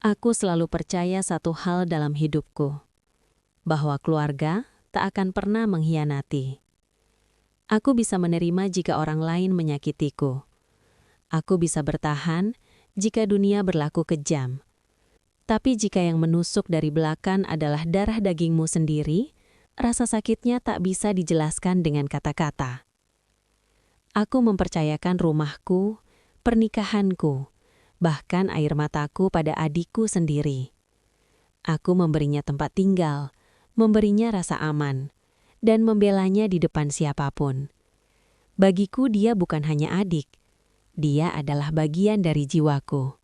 Aku selalu percaya satu hal dalam hidupku, bahwa keluarga tak akan pernah mengkhianati. Aku bisa menerima jika orang lain menyakitiku. Aku bisa bertahan jika dunia berlaku kejam. Tapi jika yang menusuk dari belakang adalah darah dagingmu sendiri, rasa sakitnya tak bisa dijelaskan dengan kata-kata. Aku mempercayakan rumahku, pernikahanku, bahkan air mataku pada adikku sendiri. Aku memberinya tempat tinggal, memberinya rasa aman, dan membelanya di depan siapapun. Bagiku dia bukan hanya adik, dia adalah bagian dari jiwaku.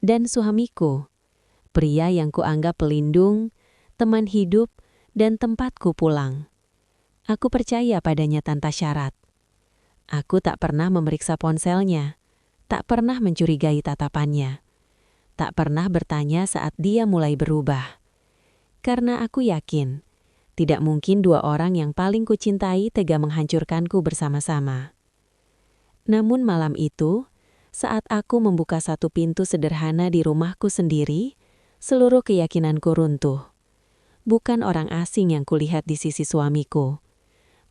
Dan suamiku, pria yang kuanggap pelindung, teman hidup, dan tempatku pulang. Aku percaya padanya tanpa syarat. Aku tak pernah memeriksa ponselnya, tak pernah mencurigai tatapannya. Tak pernah bertanya saat dia mulai berubah. Karena aku yakin, tidak mungkin dua orang yang paling kucintai tega menghancurkanku bersama-sama. Namun malam itu, saat aku membuka satu pintu sederhana di rumahku sendiri, seluruh keyakinanku runtuh. Bukan orang asing yang kulihat di sisi suamiku.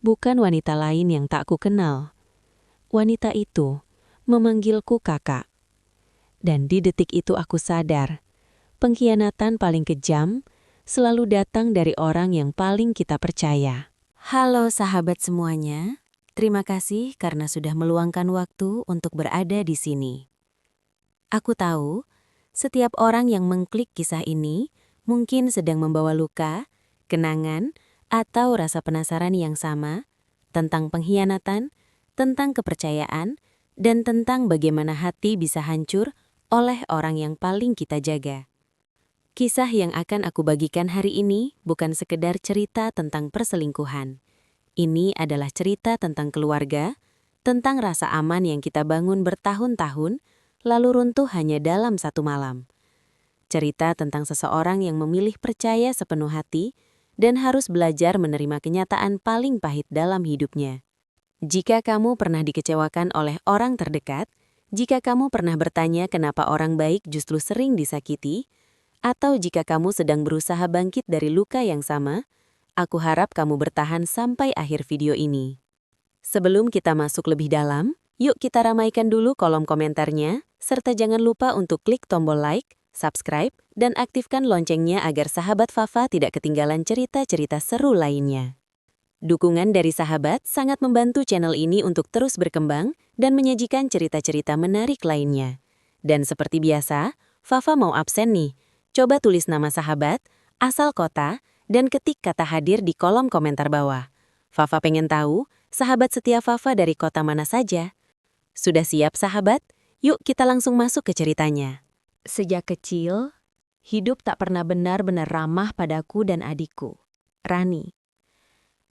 Bukan wanita lain yang tak kukenal. Wanita itu memanggilku kakak. Dan di detik itu aku sadar, pengkhianatan paling kejam selalu datang dari orang yang paling kita percaya. Halo sahabat semuanya, terima kasih karena sudah meluangkan waktu untuk berada di sini. Aku tahu, setiap orang yang mengklik kisah ini mungkin sedang membawa luka, kenangan, atau rasa penasaran yang sama tentang pengkhianatan, tentang kepercayaan, dan tentang bagaimana hati bisa hancur oleh orang yang paling kita jaga. Kisah yang akan aku bagikan hari ini bukan sekedar cerita tentang perselingkuhan. Ini adalah cerita tentang keluarga, tentang rasa aman yang kita bangun bertahun-tahun, lalu runtuh hanya dalam satu malam. Cerita tentang seseorang yang memilih percaya sepenuh hati dan harus belajar menerima kenyataan paling pahit dalam hidupnya. Jika kamu pernah dikecewakan oleh orang terdekat, jika kamu pernah bertanya kenapa orang baik justru sering disakiti, atau jika kamu sedang berusaha bangkit dari luka yang sama, aku harap kamu bertahan sampai akhir video ini. Sebelum kita masuk lebih dalam, yuk kita ramaikan dulu kolom komentarnya, serta jangan lupa untuk klik tombol like, subscribe, dan aktifkan loncengnya agar sahabat Fafa tidak ketinggalan cerita-cerita seru lainnya. Dukungan dari sahabat sangat membantu channel ini untuk terus berkembang dan menyajikan cerita-cerita menarik lainnya. Dan seperti biasa, Fafa mau absen nih. Coba tulis nama sahabat, asal kota, dan ketik kata hadir di kolom komentar bawah. Fafa pengen tahu, sahabat setia Fafa dari kota mana saja? Sudah siap sahabat? Yuk kita langsung masuk ke ceritanya. Sejak kecil, hidup tak pernah benar-benar ramah padaku dan adikku, Rani.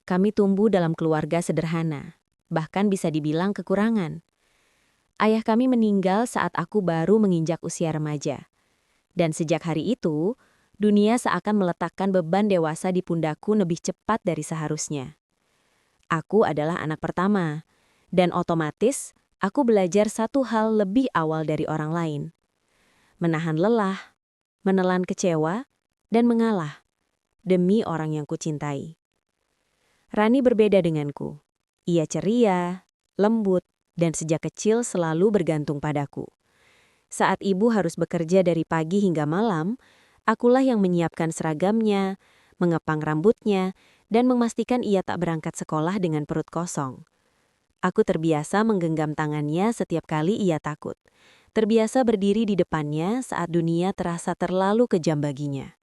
Kami tumbuh dalam keluarga sederhana, bahkan bisa dibilang kekurangan. Ayah kami meninggal saat aku baru menginjak usia remaja. Dan sejak hari itu, dunia seakan meletakkan beban dewasa di pundakku lebih cepat dari seharusnya. Aku adalah anak pertama, dan otomatis aku belajar satu hal lebih awal dari orang lain. Menahan lelah, menelan kecewa, dan mengalah demi orang yang kucintai. Rani berbeda denganku. Ia ceria, lembut, dan sejak kecil selalu bergantung padaku. Saat ibu harus bekerja dari pagi hingga malam, akulah yang menyiapkan seragamnya, mengepang rambutnya, dan memastikan ia tak berangkat sekolah dengan perut kosong. Aku terbiasa menggenggam tangannya setiap kali ia takut. Terbiasa berdiri di depannya saat dunia terasa terlalu kejam baginya.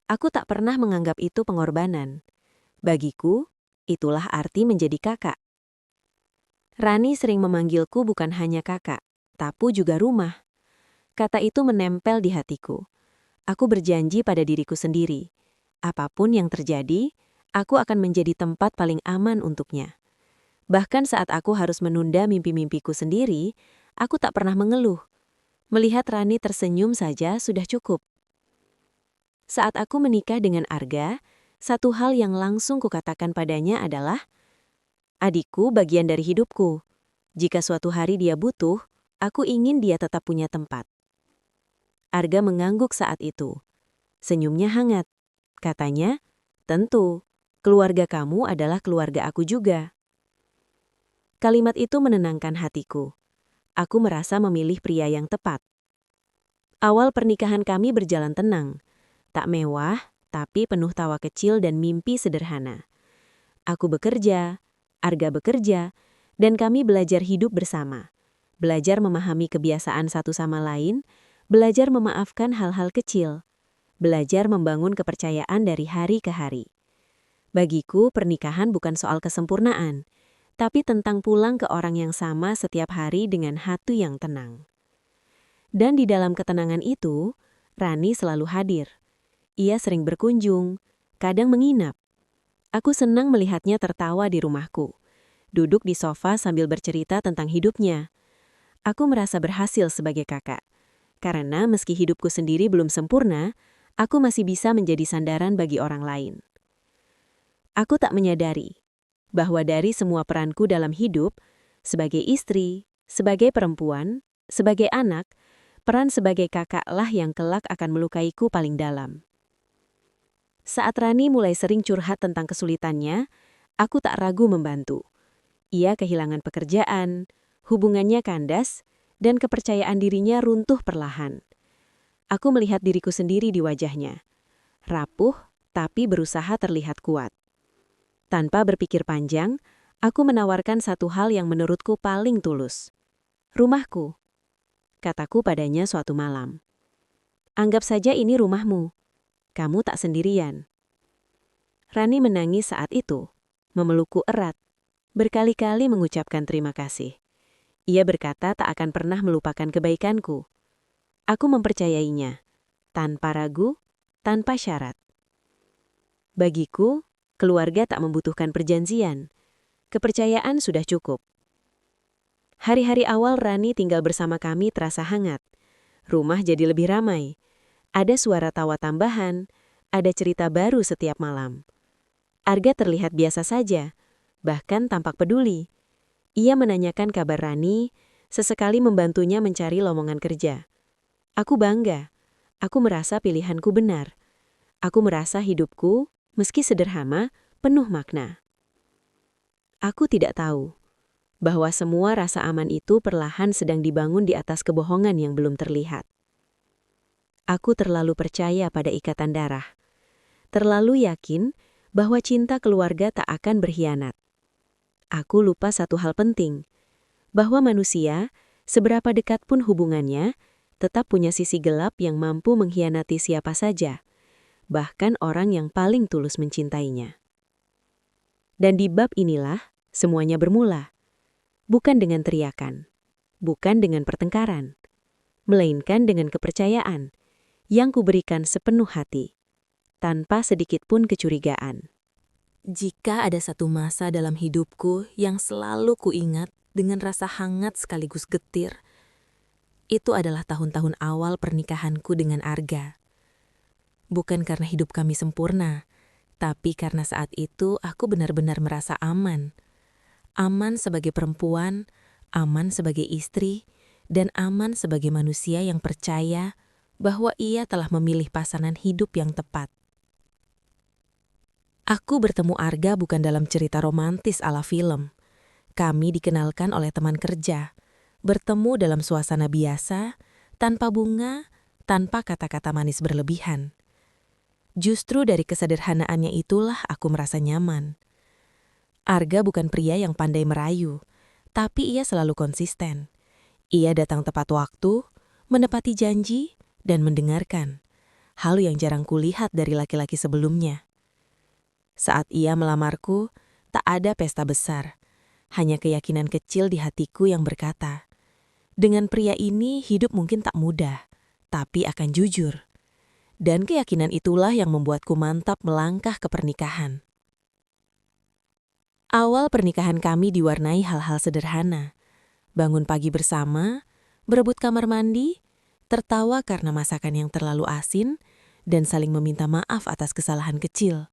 Aku tak pernah menganggap itu pengorbanan. Bagiku, itulah arti menjadi kakak. Rani sering memanggilku bukan hanya kakak, tapi juga rumah. Kata itu menempel di hatiku. Aku berjanji pada diriku sendiri. Apapun yang terjadi, aku akan menjadi tempat paling aman untuknya. Bahkan saat aku harus menunda mimpi-mimpiku sendiri, aku tak pernah mengeluh. Melihat Rani tersenyum saja sudah cukup. Saat aku menikah dengan Arga, satu hal yang langsung kukatakan padanya adalah, adikku bagian dari hidupku. Jika suatu hari dia butuh, aku ingin dia tetap punya tempat. Arga mengangguk saat itu. Senyumnya hangat. Katanya, "Tentu, keluarga kamu adalah keluarga aku juga." Kalimat itu menenangkan hatiku. Aku merasa memilih pria yang tepat. Awal pernikahan kami berjalan tenang. Tak mewah, tapi penuh tawa kecil dan mimpi sederhana. Aku bekerja, Arga bekerja, dan kami belajar hidup bersama. Belajar memahami kebiasaan satu sama lain, belajar memaafkan hal-hal kecil, belajar membangun kepercayaan dari hari ke hari. Bagiku, pernikahan bukan soal kesempurnaan, tapi tentang pulang ke orang yang sama setiap hari dengan hati yang tenang. Dan di dalam ketenangan itu, Rani selalu hadir. Ia sering berkunjung, kadang menginap. Aku senang melihatnya tertawa di rumahku, duduk di sofa sambil bercerita tentang hidupnya. Aku merasa berhasil sebagai kakak, karena meski hidupku sendiri belum sempurna, aku masih bisa menjadi sandaran bagi orang lain. Aku tak menyadari bahwa dari semua peranku dalam hidup, sebagai istri, sebagai perempuan, sebagai anak, peran sebagai kakaklah yang kelak akan melukaiku paling dalam. Saat Rani mulai sering curhat tentang kesulitannya, aku tak ragu membantu. Ia kehilangan pekerjaan, hubungannya kandas, dan kepercayaan dirinya runtuh perlahan. Aku melihat diriku sendiri di wajahnya. Rapuh, tapi berusaha terlihat kuat. Tanpa berpikir panjang, aku menawarkan satu hal yang menurutku paling tulus. "Rumahku," kataku padanya suatu malam. "Anggap saja ini rumahmu. Kamu tak sendirian." Rani menangis saat itu, memelukku erat, berkali-kali mengucapkan terima kasih. Ia berkata tak akan pernah melupakan kebaikanku. Aku mempercayainya, tanpa ragu, tanpa syarat. Bagiku, keluarga tak membutuhkan perjanjian. Kepercayaan sudah cukup. Hari-hari awal Rani tinggal bersama kami terasa hangat. Rumah jadi lebih ramai. Ada suara tawa tambahan, ada cerita baru setiap malam. Arga terlihat biasa saja, bahkan tampak peduli. Ia menanyakan kabar Rani, sesekali membantunya mencari lowongan kerja. Aku bangga. Aku merasa pilihanku benar. Aku merasa hidupku, meski sederhana, penuh makna. Aku tidak tahu bahwa semua rasa aman itu perlahan sedang dibangun di atas kebohongan yang belum terlihat. Aku terlalu percaya pada ikatan darah. Terlalu yakin bahwa cinta keluarga tak akan berkhianat. Aku lupa satu hal penting, bahwa manusia, seberapa dekat pun hubungannya, tetap punya sisi gelap yang mampu mengkhianati siapa saja, bahkan orang yang paling tulus mencintainya. Dan di bab inilah, semuanya bermula. Bukan dengan teriakan, bukan dengan pertengkaran, melainkan dengan kepercayaan yang kuberikan sepenuh hati, tanpa sedikit pun kecurigaan. Jika ada satu masa dalam hidupku yang selalu kuingat dengan rasa hangat sekaligus getir, itu adalah tahun-tahun awal pernikahanku dengan Arga. Bukan karena hidup kami sempurna, tapi karena saat itu aku benar-benar merasa aman. Aman sebagai perempuan, aman sebagai istri, dan aman sebagai manusia yang percaya bahwa ia telah memilih pasangan hidup yang tepat. Aku bertemu Arga bukan dalam cerita romantis ala film. Kami dikenalkan oleh teman kerja, bertemu dalam suasana biasa, tanpa bunga, tanpa kata-kata manis berlebihan. Justru dari kesederhanaannya itulah aku merasa nyaman. Arga bukan pria yang pandai merayu, tapi ia selalu konsisten. Ia datang tepat waktu, menepati janji, dan mendengarkan. Hal yang jarang kulihat dari laki-laki sebelumnya. Saat ia melamarku, tak ada pesta besar. Hanya keyakinan kecil di hatiku yang berkata, dengan pria ini hidup mungkin tak mudah, tapi akan jujur. Dan keyakinan itulah yang membuatku mantap melangkah ke pernikahan. Awal pernikahan kami diwarnai hal-hal sederhana. Bangun pagi bersama, berebut kamar mandi, tertawa karena masakan yang terlalu asin, dan saling meminta maaf atas kesalahan kecil.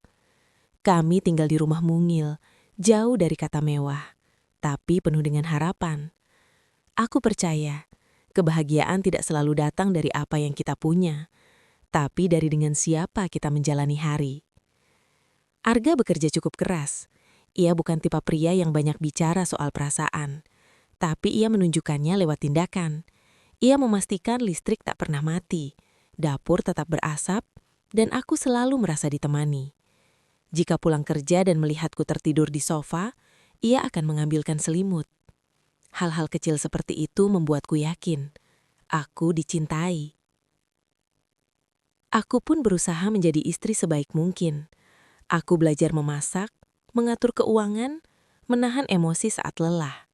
Kami tinggal di rumah mungil, jauh dari kata mewah, tapi penuh dengan harapan. Aku percaya, kebahagiaan tidak selalu datang dari apa yang kita punya, tapi dari dengan siapa kita menjalani hari. Arga bekerja cukup keras. Ia bukan tipe pria yang banyak bicara soal perasaan, tapi ia menunjukkannya lewat tindakan. Ia memastikan listrik tak pernah mati, dapur tetap berasap, dan aku selalu merasa ditemani. Jika pulang kerja dan melihatku tertidur di sofa, ia akan mengambilkan selimut. Hal-hal kecil seperti itu membuatku yakin, aku dicintai. Aku pun berusaha menjadi istri sebaik mungkin. Aku belajar memasak, mengatur keuangan, menahan emosi saat lelah.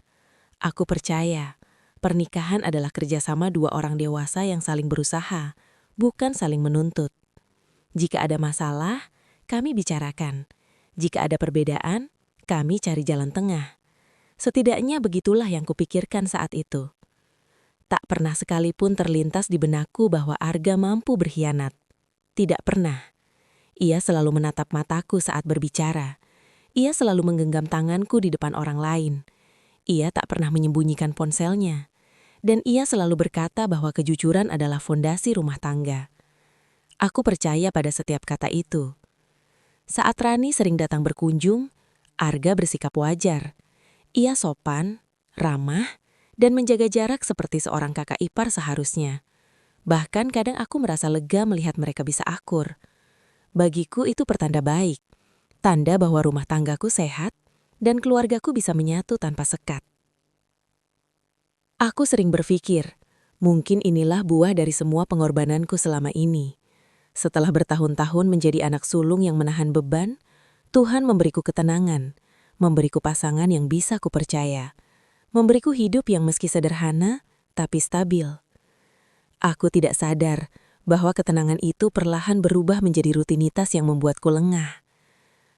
Aku percaya, pernikahan adalah kerjasama dua orang dewasa yang saling berusaha, bukan saling menuntut. Jika ada masalah, kami bicarakan. Jika ada perbedaan, kami cari jalan tengah. Setidaknya begitulah yang kupikirkan saat itu. Tak pernah sekalipun terlintas di benakku bahwa Arga mampu berkhianat. Tidak pernah. Ia selalu menatap mataku saat berbicara. Ia selalu menggenggam tanganku di depan orang lain. Ia tak pernah menyembunyikan ponselnya. Dan ia selalu berkata bahwa kejujuran adalah fondasi rumah tangga. Aku percaya pada setiap kata itu. Saat Rani sering datang berkunjung, Arga bersikap wajar. Ia sopan, ramah, dan menjaga jarak seperti seorang kakak ipar seharusnya. Bahkan kadang aku merasa lega melihat mereka bisa akur. Bagiku itu pertanda baik. Tanda bahwa rumah tanggaku sehat dan keluargaku bisa menyatu tanpa sekat. Aku sering berpikir, mungkin inilah buah dari semua pengorbananku selama ini. Setelah bertahun-tahun menjadi anak sulung yang menahan beban, Tuhan memberiku ketenangan, memberiku pasangan yang bisa kupercaya, memberiku hidup yang meski sederhana, tapi stabil. Aku tidak sadar bahwa ketenangan itu perlahan berubah menjadi rutinitas yang membuatku lengah.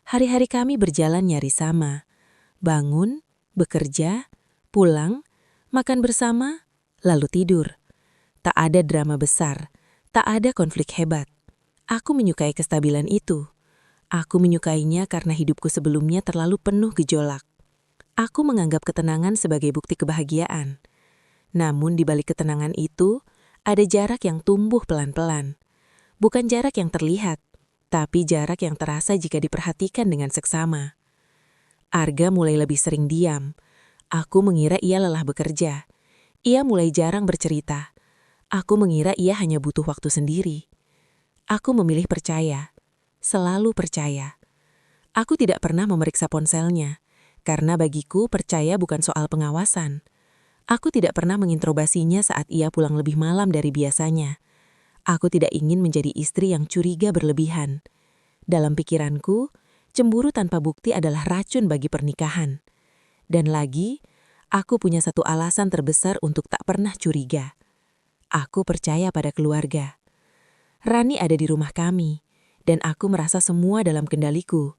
Hari-hari kami berjalan nyaris sama. Bangun, bekerja, pulang, makan bersama, lalu tidur. Tak ada drama besar, tak ada konflik hebat. Aku menyukai kestabilan itu. Aku menyukainya karena hidupku sebelumnya terlalu penuh gejolak. Aku menganggap ketenangan sebagai bukti kebahagiaan. Namun di balik ketenangan itu, ada jarak yang tumbuh pelan-pelan. Bukan jarak yang terlihat, tapi jarak yang terasa jika diperhatikan dengan seksama. Arga mulai lebih sering diam. Aku mengira ia lelah bekerja. Ia mulai jarang bercerita. Aku mengira ia hanya butuh waktu sendiri. Aku memilih percaya. Selalu percaya. Aku tidak pernah memeriksa ponselnya, karena bagiku percaya bukan soal pengawasan. Aku tidak pernah menginterogasinya saat ia pulang lebih malam dari biasanya. Aku tidak ingin menjadi istri yang curiga berlebihan. Dalam pikiranku, cemburu tanpa bukti adalah racun bagi pernikahan. Dan lagi, aku punya satu alasan terbesar untuk tak pernah curiga. Aku percaya pada keluarga. Rani ada di rumah kami, dan aku merasa semua dalam kendaliku.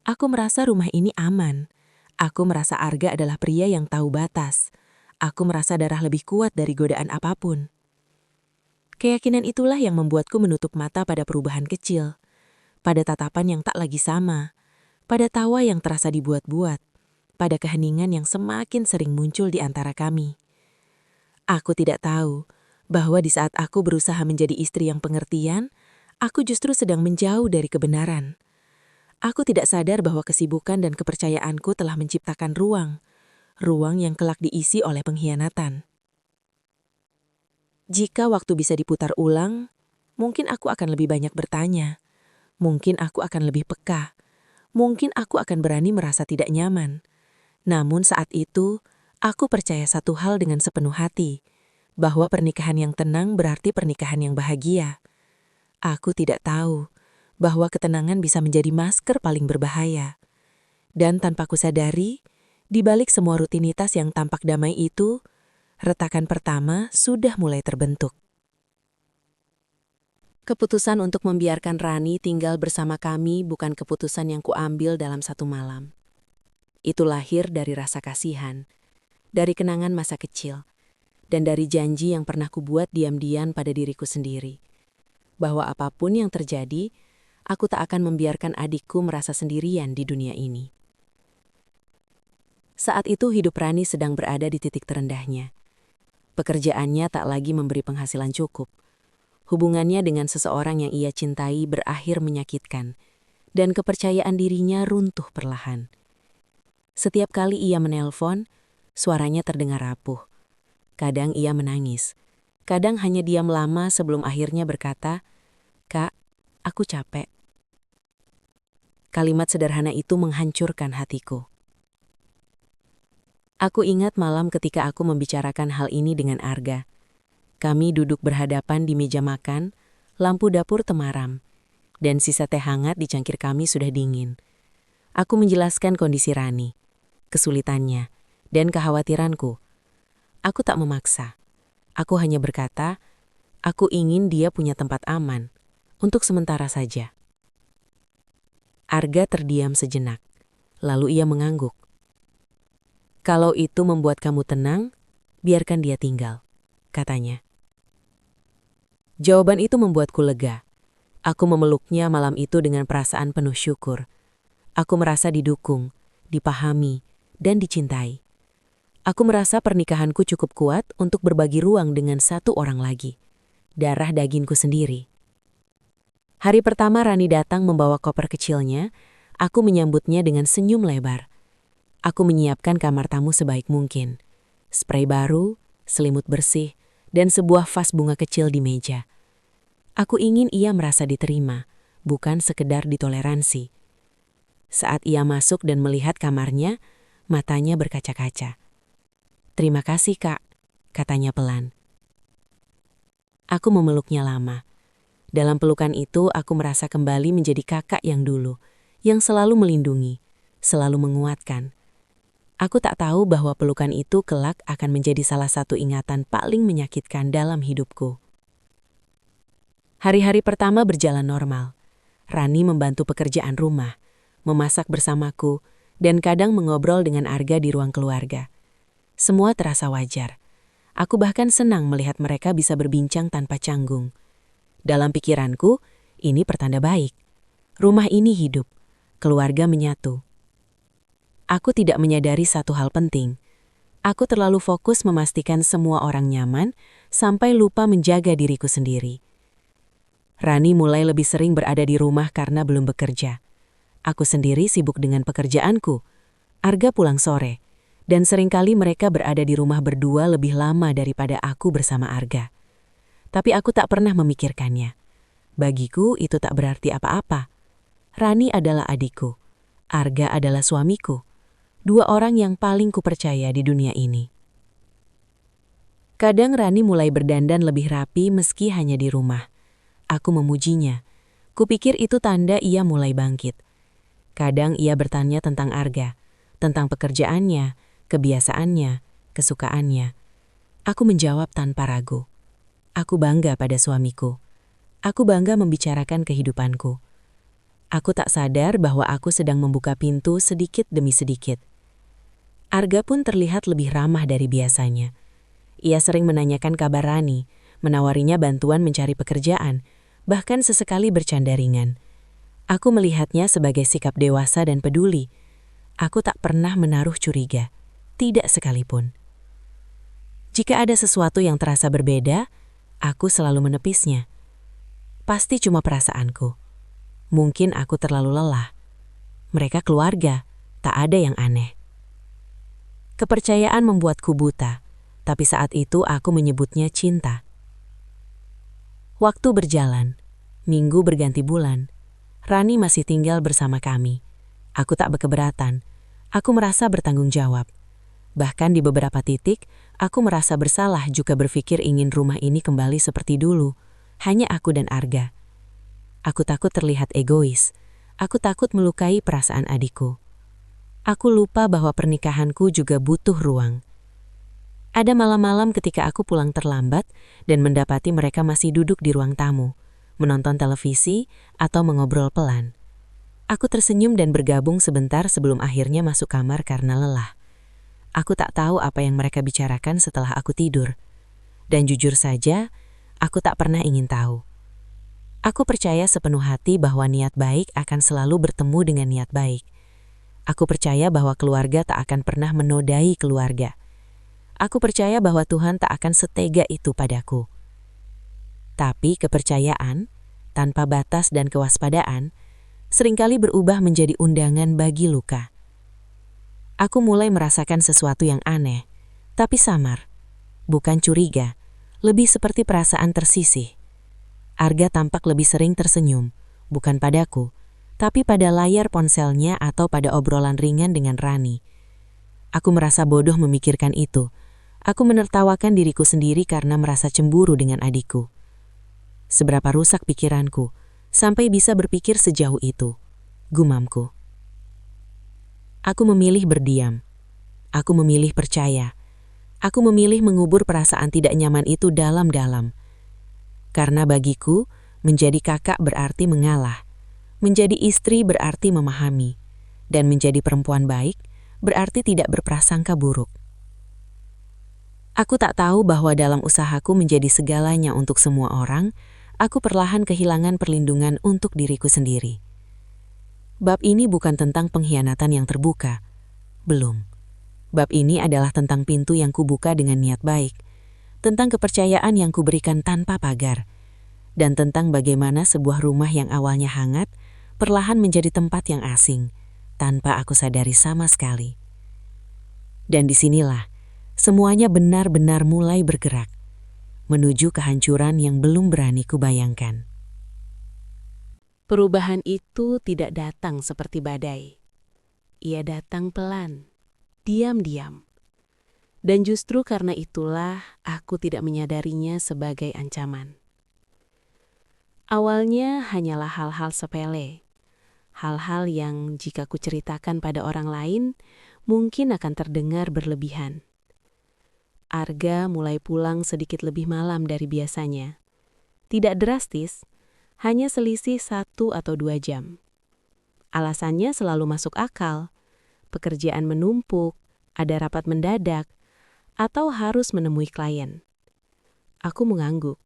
Aku merasa rumah ini aman. Aku merasa Arga adalah pria yang tahu batas. Aku merasa darah lebih kuat dari godaan apapun. Keyakinan itulah yang membuatku menutup mata pada perubahan kecil, pada tatapan yang tak lagi sama, pada tawa yang terasa dibuat-buat, pada keheningan yang semakin sering muncul di antara kami. Aku tidak tahu bahwa di saat aku berusaha menjadi istri yang pengertian, aku justru sedang menjauh dari kebenaran. Aku tidak sadar bahwa kesibukan dan kepercayaanku telah menciptakan ruang yang kelak diisi oleh pengkhianatan. Jika waktu bisa diputar ulang, mungkin aku akan lebih banyak bertanya. Mungkin aku akan lebih peka. Mungkin aku akan berani merasa tidak nyaman. Namun saat itu, aku percaya satu hal dengan sepenuh hati, bahwa pernikahan yang tenang berarti pernikahan yang bahagia. Aku tidak tahu bahwa ketenangan bisa menjadi masker paling berbahaya. Dan tanpa kusadari, di balik semua rutinitas yang tampak damai itu, retakan pertama sudah mulai terbentuk. Keputusan untuk membiarkan Rani tinggal bersama kami bukan keputusan yang kuambil dalam satu malam. Itu lahir dari rasa kasihan, dari kenangan masa kecil, dan dari janji yang pernah kubuat diam-diam pada diriku sendiri. Bahwa apapun yang terjadi, aku tak akan membiarkan adikku merasa sendirian di dunia ini. Saat itu hidup Rani sedang berada di titik terendahnya. Pekerjaannya tak lagi memberi penghasilan cukup. Hubungannya dengan seseorang yang ia cintai berakhir menyakitkan, dan kepercayaan dirinya runtuh perlahan. Setiap kali ia menelpon, suaranya terdengar rapuh. Kadang ia menangis. Kadang hanya diam lama sebelum akhirnya berkata, "Kak, aku capek." Kalimat sederhana itu menghancurkan hatiku. Aku ingat malam ketika aku membicarakan hal ini dengan Arga. Kami duduk berhadapan di meja makan, lampu dapur temaram, dan sisa teh hangat di cangkir kami sudah dingin. Aku menjelaskan kondisi Rani, kesulitannya, dan kekhawatiranku. Aku tak memaksa. Aku hanya berkata, aku ingin dia punya tempat aman, untuk sementara saja. Arga terdiam sejenak, lalu ia mengangguk. "Kalau itu membuat kamu tenang, biarkan dia tinggal," katanya. Jawaban itu membuatku lega. Aku memeluknya malam itu dengan perasaan penuh syukur. Aku merasa didukung, dipahami, dan dicintai. Aku merasa pernikahanku cukup kuat untuk berbagi ruang dengan satu orang lagi, darah dagingku sendiri. Hari pertama Rani datang membawa koper kecilnya, aku menyambutnya dengan senyum lebar. Aku menyiapkan kamar tamu sebaik mungkin. Spray baru, selimut bersih, dan sebuah vas bunga kecil di meja. Aku ingin ia merasa diterima, bukan sekedar ditoleransi. Saat ia masuk dan melihat kamarnya, matanya berkaca-kaca. "Terima kasih, Kak," katanya pelan. Aku memeluknya lama. Dalam pelukan itu, aku merasa kembali menjadi kakak yang dulu, yang selalu melindungi, selalu menguatkan. Aku tak tahu bahwa pelukan itu kelak akan menjadi salah satu ingatan paling menyakitkan dalam hidupku. Hari-hari pertama berjalan normal. Rani membantu pekerjaan rumah, memasak bersamaku, dan kadang mengobrol dengan Arga di ruang keluarga. Semua terasa wajar. Aku bahkan senang melihat mereka bisa berbincang tanpa canggung. Dalam pikiranku, ini pertanda baik. Rumah ini hidup, keluarga menyatu. Aku tidak menyadari satu hal penting. Aku terlalu fokus memastikan semua orang nyaman sampai lupa menjaga diriku sendiri. Rani mulai lebih sering berada di rumah karena belum bekerja. Aku sendiri sibuk dengan pekerjaanku. Arga pulang sore, dan seringkali mereka berada di rumah berdua lebih lama daripada aku bersama Arga. Tapi aku tak pernah memikirkannya. Bagiku itu tak berarti apa-apa. Rani adalah adikku. Arga adalah suamiku. Dua orang yang paling kupercaya di dunia ini. Kadang Rani mulai berdandan lebih rapi meski hanya di rumah. Aku memujinya. Kupikir itu tanda ia mulai bangkit. Kadang ia bertanya tentang Arga, tentang pekerjaannya, kebiasaannya, kesukaannya. Aku menjawab tanpa ragu. Aku bangga pada suamiku. Aku bangga membicarakan kehidupanku. Aku tak sadar bahwa aku sedang membuka pintu sedikit demi sedikit. Arga pun terlihat lebih ramah dari biasanya. Ia sering menanyakan kabar Rani, menawarinya bantuan mencari pekerjaan, bahkan sesekali bercanda ringan. Aku melihatnya sebagai sikap dewasa dan peduli. Aku tak pernah menaruh curiga, tidak sekalipun. Jika ada sesuatu yang terasa berbeda, aku selalu menepisnya. Pasti cuma perasaanku. Mungkin aku terlalu lelah. Mereka keluarga, tak ada yang aneh. Kepercayaan membuatku buta, tapi saat itu aku menyebutnya cinta. Waktu berjalan, minggu berganti bulan. Rani masih tinggal bersama kami. Aku tak berkeberatan. Aku merasa bertanggung jawab. Bahkan di beberapa titik, aku merasa bersalah juga berpikir ingin rumah ini kembali seperti dulu. Hanya aku dan Arga. Aku takut terlihat egois. Aku takut melukai perasaan adikku. Aku lupa bahwa pernikahanku juga butuh ruang. Ada malam-malam ketika aku pulang terlambat dan mendapati mereka masih duduk di ruang tamu, menonton televisi atau mengobrol pelan. Aku tersenyum dan bergabung sebentar sebelum akhirnya masuk kamar karena lelah. Aku tak tahu apa yang mereka bicarakan setelah aku tidur. Dan jujur saja, aku tak pernah ingin tahu. Aku percaya sepenuh hati bahwa niat baik akan selalu bertemu dengan niat baik. Aku percaya bahwa keluarga tak akan pernah menodai keluarga. Aku percaya bahwa Tuhan tak akan setega itu padaku. Tapi kepercayaan, tanpa batas dan kewaspadaan, seringkali berubah menjadi undangan bagi luka. Aku mulai merasakan sesuatu yang aneh, tapi samar. Bukan curiga, lebih seperti perasaan tersisih. Arga tampak lebih sering tersenyum, bukan padaku, tapi pada layar ponselnya atau pada obrolan ringan dengan Rani. Aku merasa bodoh memikirkan itu. Aku menertawakan diriku sendiri karena merasa cemburu dengan adikku. Seberapa rusak pikiranku, sampai bisa berpikir sejauh itu, gumamku. Aku memilih berdiam. Aku memilih percaya. Aku memilih mengubur perasaan tidak nyaman itu dalam-dalam. Karena bagiku, menjadi kakak berarti mengalah. Menjadi istri berarti memahami. Dan menjadi perempuan baik berarti tidak berprasangka buruk. Aku tak tahu bahwa dalam usahaku menjadi segalanya untuk semua orang, aku perlahan kehilangan perlindungan untuk diriku sendiri. Bab ini bukan tentang pengkhianatan yang terbuka. Belum. Bab ini adalah tentang pintu yang kubuka dengan niat baik, tentang kepercayaan yang kuberikan tanpa pagar, dan tentang bagaimana sebuah rumah yang awalnya hangat, perlahan menjadi tempat yang asing, tanpa aku sadari sama sekali. Dan disinilah, semuanya benar-benar mulai bergerak, menuju kehancuran yang belum berani kubayangkan. Perubahan itu tidak datang seperti badai. Ia datang pelan, diam-diam. Dan justru karena itulah aku tidak menyadarinya sebagai ancaman. Awalnya hanyalah hal-hal sepele. Hal-hal yang jika kuceritakan pada orang lain, mungkin akan terdengar berlebihan. Arga mulai pulang sedikit lebih malam dari biasanya. Tidak drastis, hanya selisih 1 atau 2 jam. Alasannya selalu masuk akal. Pekerjaan menumpuk, ada rapat mendadak, atau harus menemui klien. Aku mengangguk,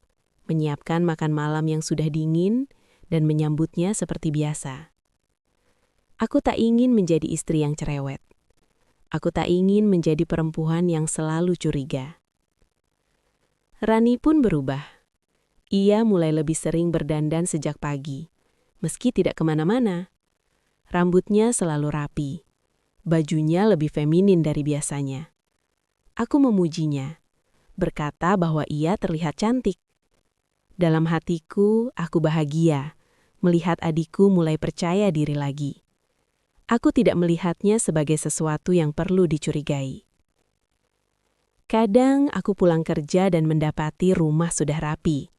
menyiapkan makan malam yang sudah dingin, dan menyambutnya seperti biasa. Aku tak ingin menjadi istri yang cerewet. Aku tak ingin menjadi perempuan yang selalu curiga. Rani pun berubah. Ia mulai lebih sering berdandan sejak pagi, meski tidak kemana-mana. Rambutnya selalu rapi. Bajunya lebih feminin dari biasanya. Aku memujinya, berkata bahwa ia terlihat cantik. Dalam hatiku, aku bahagia melihat adikku mulai percaya diri lagi. Aku tidak melihatnya sebagai sesuatu yang perlu dicurigai. Kadang aku pulang kerja dan mendapati rumah sudah rapi,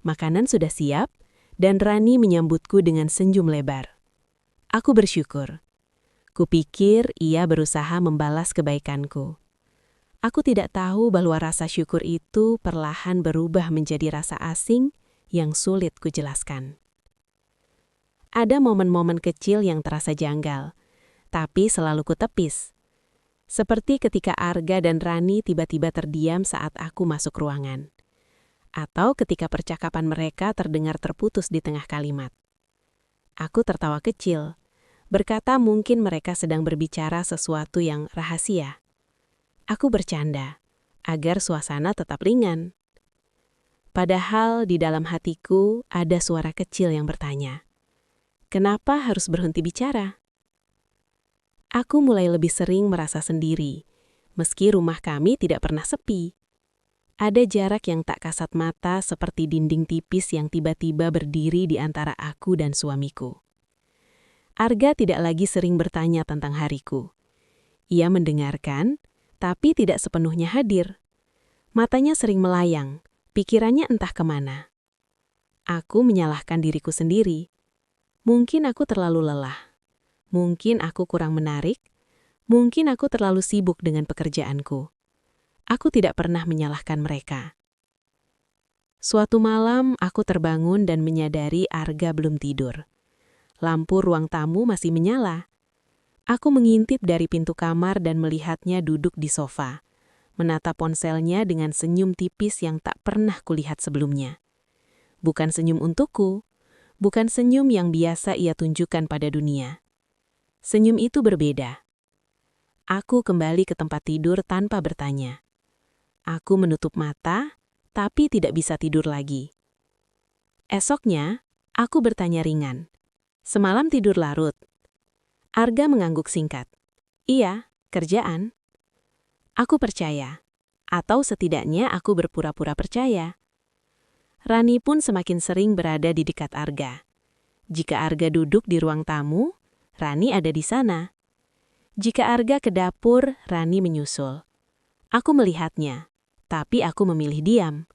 makanan sudah siap, dan Rani menyambutku dengan senyum lebar. Aku bersyukur. Kupikir ia berusaha membalas kebaikanku. Aku tidak tahu bahwa rasa syukur itu perlahan berubah menjadi rasa asing yang sulit kujelaskan. Ada momen-momen kecil yang terasa janggal, tapi selalu kutepis. Seperti ketika Arga dan Rani tiba-tiba terdiam saat aku masuk ruangan. Atau ketika percakapan mereka terdengar terputus di tengah kalimat. Aku tertawa kecil, berkata mungkin mereka sedang berbicara sesuatu yang rahasia. Aku bercanda, agar suasana tetap ringan. Padahal di dalam hatiku ada suara kecil yang bertanya, kenapa harus berhenti bicara? Aku mulai lebih sering merasa sendiri, meski rumah kami tidak pernah sepi. Ada jarak yang tak kasat mata seperti dinding tipis yang tiba-tiba berdiri di antara aku dan suamiku. Arga tidak lagi sering bertanya tentang hariku. Ia mendengarkan, tapi tidak sepenuhnya hadir. Matanya sering melayang, pikirannya entah kemana. Aku menyalahkan diriku sendiri. Mungkin aku terlalu lelah. Mungkin aku kurang menarik. Mungkin aku terlalu sibuk dengan pekerjaanku. Aku tidak pernah menyalahkan mereka. Suatu malam aku terbangun dan menyadari Arga belum tidur. Lampu ruang tamu masih menyala. Aku mengintip dari pintu kamar dan melihatnya duduk di sofa, menatap ponselnya dengan senyum tipis yang tak pernah kulihat sebelumnya. Bukan senyum untukku, bukan senyum yang biasa ia tunjukkan pada dunia. Senyum itu berbeda. Aku kembali ke tempat tidur tanpa bertanya. Aku menutup mata, tapi tidak bisa tidur lagi. Esoknya, aku bertanya ringan. Semalam tidur larut? Arga mengangguk singkat. Iya, kerjaan. Aku percaya. Atau setidaknya aku berpura-pura percaya. Rani pun semakin sering berada di dekat Arga. Jika Arga duduk di ruang tamu, Rani ada di sana. Jika Arga ke dapur, Rani menyusul. Aku melihatnya, tapi aku memilih diam.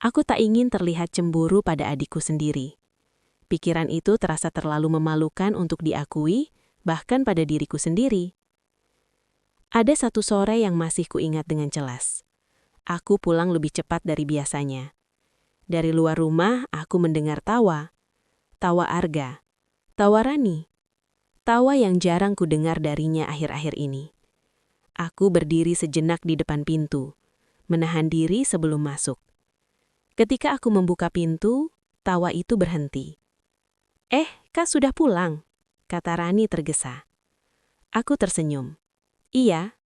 Aku tak ingin terlihat cemburu pada adikku sendiri. Pikiran itu terasa terlalu memalukan untuk diakui, bahkan pada diriku sendiri. Ada satu sore yang masih kuingat dengan jelas. Aku pulang lebih cepat dari biasanya. Dari luar rumah, aku mendengar tawa. Tawa Arga. Tawa Rani. Tawa yang jarang kudengar darinya akhir-akhir ini. Aku berdiri sejenak di depan pintu, menahan diri sebelum masuk. Ketika aku membuka pintu, tawa itu berhenti. Kak sudah pulang, kata Rani tergesa. Aku tersenyum. Iya,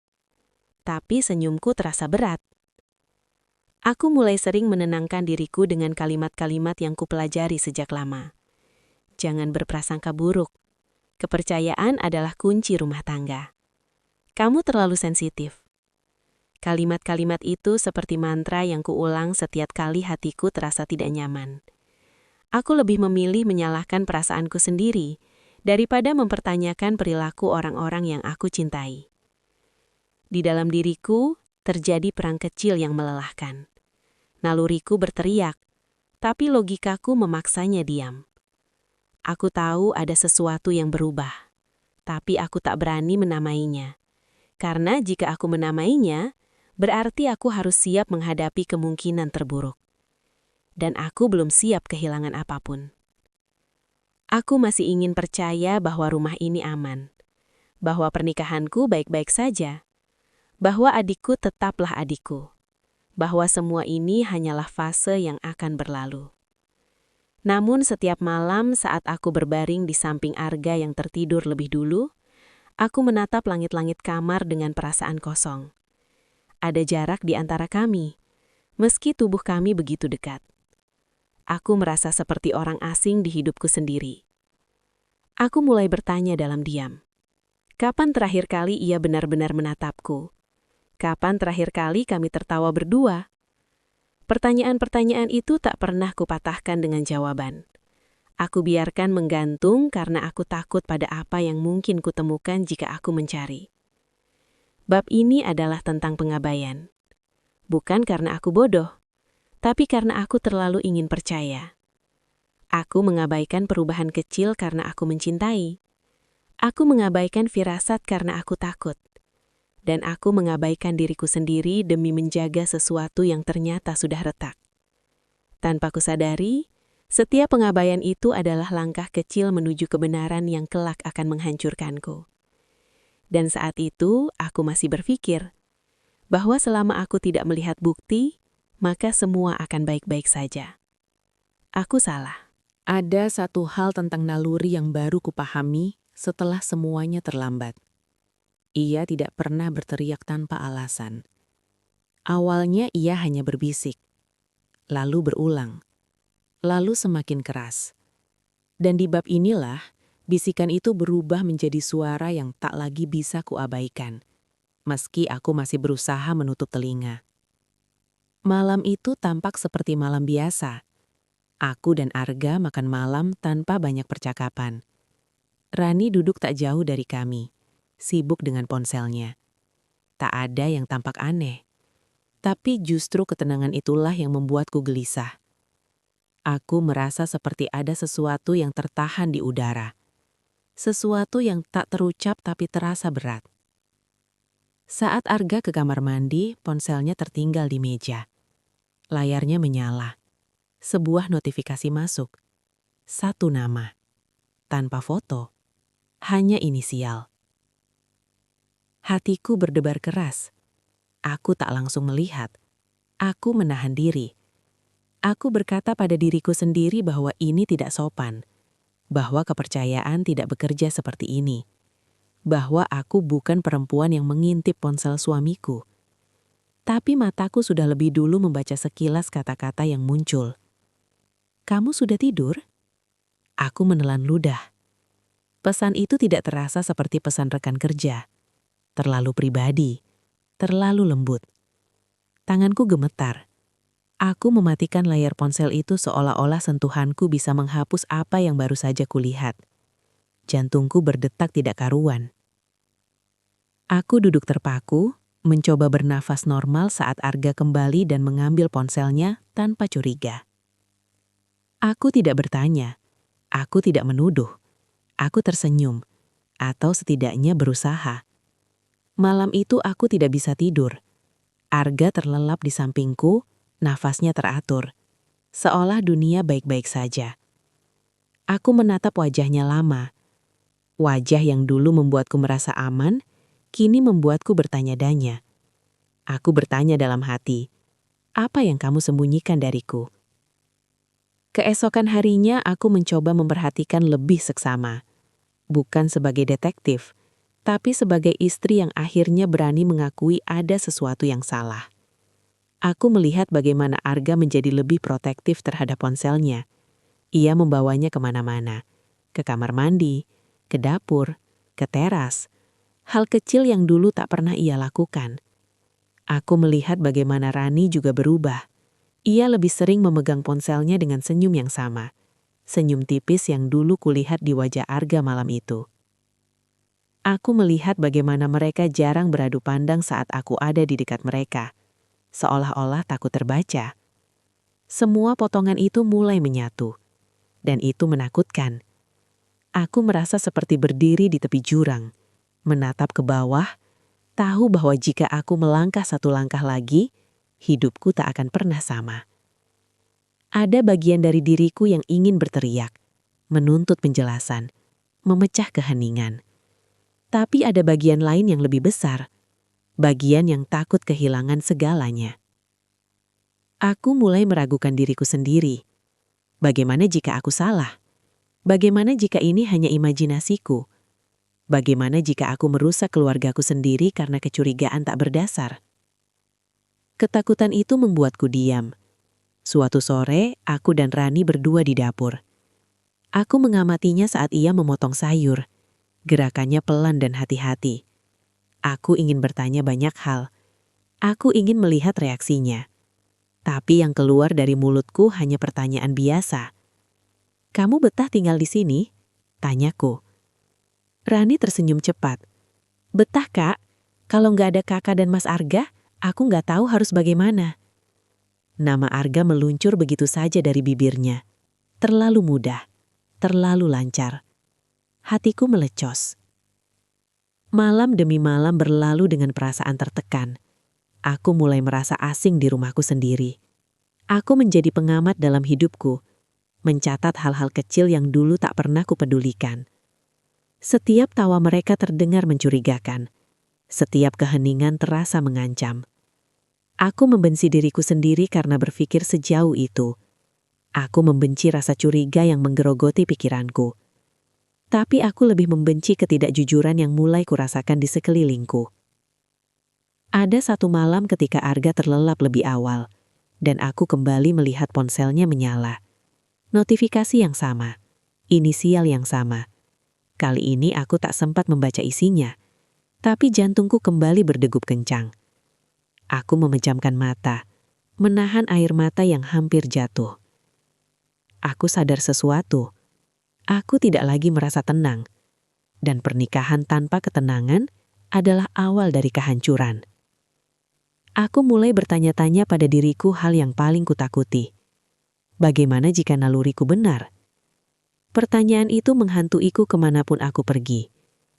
tapi senyumku terasa berat. Aku mulai sering menenangkan diriku dengan kalimat-kalimat yang kupelajari sejak lama. Jangan berprasangka buruk. Kepercayaan adalah kunci rumah tangga. Kamu terlalu sensitif. Kalimat-kalimat itu seperti mantra yang kuulang setiap kali hatiku terasa tidak nyaman. Aku lebih memilih menyalahkan perasaanku sendiri daripada mempertanyakan perilaku orang-orang yang aku cintai. Di dalam diriku terjadi perang kecil yang melelahkan. Naluriku berteriak, tapi logikaku memaksanya diam. Aku tahu ada sesuatu yang berubah, tapi aku tak berani menamainya. Karena jika aku menamainya, berarti aku harus siap menghadapi kemungkinan terburuk. Dan aku belum siap kehilangan apapun. Aku masih ingin percaya bahwa rumah ini aman, bahwa pernikahanku baik-baik saja, bahwa adikku tetaplah adikku, bahwa semua ini hanyalah fase yang akan berlalu. Namun setiap malam saat aku berbaring di samping Arga yang tertidur lebih dulu, aku menatap langit-langit kamar dengan perasaan kosong. Ada jarak di antara kami, meski tubuh kami begitu dekat. Aku merasa seperti orang asing di hidupku sendiri. Aku mulai bertanya dalam diam. Kapan terakhir kali ia benar-benar menatapku? Kapan terakhir kali kami tertawa berdua? Pertanyaan-pertanyaan itu tak pernah kupatahkan dengan jawaban. Aku biarkan menggantung karena aku takut pada apa yang mungkin kutemukan jika aku mencari. Bab ini adalah tentang pengabaian. Bukan karena aku bodoh, tapi karena aku terlalu ingin percaya. Aku mengabaikan perubahan kecil karena aku mencintai. Aku mengabaikan firasat karena aku takut. Dan aku mengabaikan diriku sendiri demi menjaga sesuatu yang ternyata sudah retak. Tanpa kusadari, setiap pengabaian itu adalah langkah kecil menuju kebenaran yang kelak akan menghancurkanku. Dan saat itu, aku masih berpikir bahwa selama aku tidak melihat bukti, maka semua akan baik-baik saja. Aku salah. Ada satu hal tentang naluri yang baru kupahami setelah semuanya terlambat. Ia tidak pernah berteriak tanpa alasan. Awalnya ia hanya berbisik, lalu berulang, lalu semakin keras. Dan di bab inilah, bisikan itu berubah menjadi suara yang tak lagi bisa kuabaikan, meski aku masih berusaha menutup telinga. Malam itu tampak seperti malam biasa. Aku dan Arga makan malam tanpa banyak percakapan. Rani duduk tak jauh dari kami, sibuk dengan ponselnya. Tak ada yang tampak aneh. Tapi justru ketenangan itulah yang membuatku gelisah. Aku merasa seperti ada sesuatu yang tertahan di udara. Sesuatu yang tak terucap tapi terasa berat. Saat Arga ke kamar mandi, ponselnya tertinggal di meja. Layarnya menyala. Sebuah notifikasi masuk. Satu nama. Tanpa foto. Hanya inisial. Hatiku berdebar keras. Aku tak langsung melihat. Aku menahan diri. Aku berkata pada diriku sendiri bahwa ini tidak sopan. Bahwa kepercayaan tidak bekerja seperti ini. Bahwa aku bukan perempuan yang mengintip ponsel suamiku. Tapi mataku sudah lebih dulu membaca sekilas kata-kata yang muncul. "Kamu sudah tidur?" Aku menelan ludah. Pesan itu tidak terasa seperti pesan rekan kerja. Terlalu pribadi, terlalu lembut. Tanganku gemetar. Aku mematikan layar ponsel itu seolah-olah sentuhanku bisa menghapus apa yang baru saja kulihat. Jantungku berdetak tidak karuan. Aku duduk terpaku, mencoba bernafas normal saat Arga kembali dan mengambil ponselnya tanpa curiga. Aku tidak bertanya, aku tidak menuduh, aku tersenyum, atau setidaknya berusaha. Malam itu aku tidak bisa tidur. Arga terlelap di sampingku, nafasnya teratur, seolah dunia baik-baik saja. Aku menatap wajahnya lama. Wajah yang dulu membuatku merasa aman, kini membuatku bertanya-tanya. Aku bertanya dalam hati, apa yang kamu sembunyikan dariku? Keesokan harinya aku mencoba memperhatikan lebih seksama. Bukan sebagai detektif, tapi sebagai istri yang akhirnya berani mengakui ada sesuatu yang salah. Aku melihat bagaimana Arga menjadi lebih protektif terhadap ponselnya. Ia membawanya kemana-mana, ke kamar mandi, ke dapur, ke teras. Hal kecil yang dulu tak pernah ia lakukan. Aku melihat bagaimana Rani juga berubah. Ia lebih sering memegang ponselnya dengan senyum yang sama. Senyum tipis yang dulu kulihat di wajah Arga malam itu. Aku melihat bagaimana mereka jarang beradu pandang saat aku ada di dekat mereka. Seolah-olah takut terbaca. Semua potongan itu mulai menyatu. Dan itu menakutkan. Aku merasa seperti berdiri di tepi jurang. Menatap ke bawah, tahu bahwa jika aku melangkah satu langkah lagi, hidupku tak akan pernah sama. Ada bagian dari diriku yang ingin berteriak, menuntut penjelasan, memecah keheningan. Tapi ada bagian lain yang lebih besar, bagian yang takut kehilangan segalanya. Aku mulai meragukan diriku sendiri. Bagaimana jika aku salah? Bagaimana jika ini hanya imajinasiku? Bagaimana jika aku merusak keluargaku sendiri karena kecurigaan tak berdasar? Ketakutan itu membuatku diam. Suatu sore, aku dan Rani berdua di dapur. Aku mengamatinya saat ia memotong sayur. Gerakannya pelan dan hati-hati. Aku ingin bertanya banyak hal. Aku ingin melihat reaksinya. Tapi yang keluar dari mulutku hanya pertanyaan biasa. "Kamu betah tinggal di sini?" tanyaku. Rani tersenyum cepat. "Betah, Kak. Kalau nggak ada Kakak dan Mas Arga, aku nggak tahu harus bagaimana." Nama Arga meluncur begitu saja dari bibirnya. Terlalu mudah, terlalu lancar. Hatiku melecos. Malam demi malam berlalu dengan perasaan tertekan. Aku mulai merasa asing di rumahku sendiri. Aku menjadi pengamat dalam hidupku, mencatat hal-hal kecil yang dulu tak pernah kupedulikan. Setiap tawa mereka terdengar mencurigakan. Setiap keheningan terasa mengancam. Aku membenci diriku sendiri karena berpikir sejauh itu. Aku membenci rasa curiga yang menggerogoti pikiranku. Tapi aku lebih membenci ketidakjujuran yang mulai kurasakan di sekelilingku. Ada satu malam ketika Arga terlelap lebih awal, dan aku kembali melihat ponselnya menyala. Notifikasi yang sama, inisial yang sama. Kali ini aku tak sempat membaca isinya, tapi jantungku kembali berdegup kencang. Aku memejamkan mata, menahan air mata yang hampir jatuh. Aku sadar sesuatu. Aku tidak lagi merasa tenang, dan pernikahan tanpa ketenangan adalah awal dari kehancuran. Aku mulai bertanya-tanya pada diriku hal yang paling kutakuti. Bagaimana jika naluriku benar? Pertanyaan itu menghantuiku kemanapun aku pergi.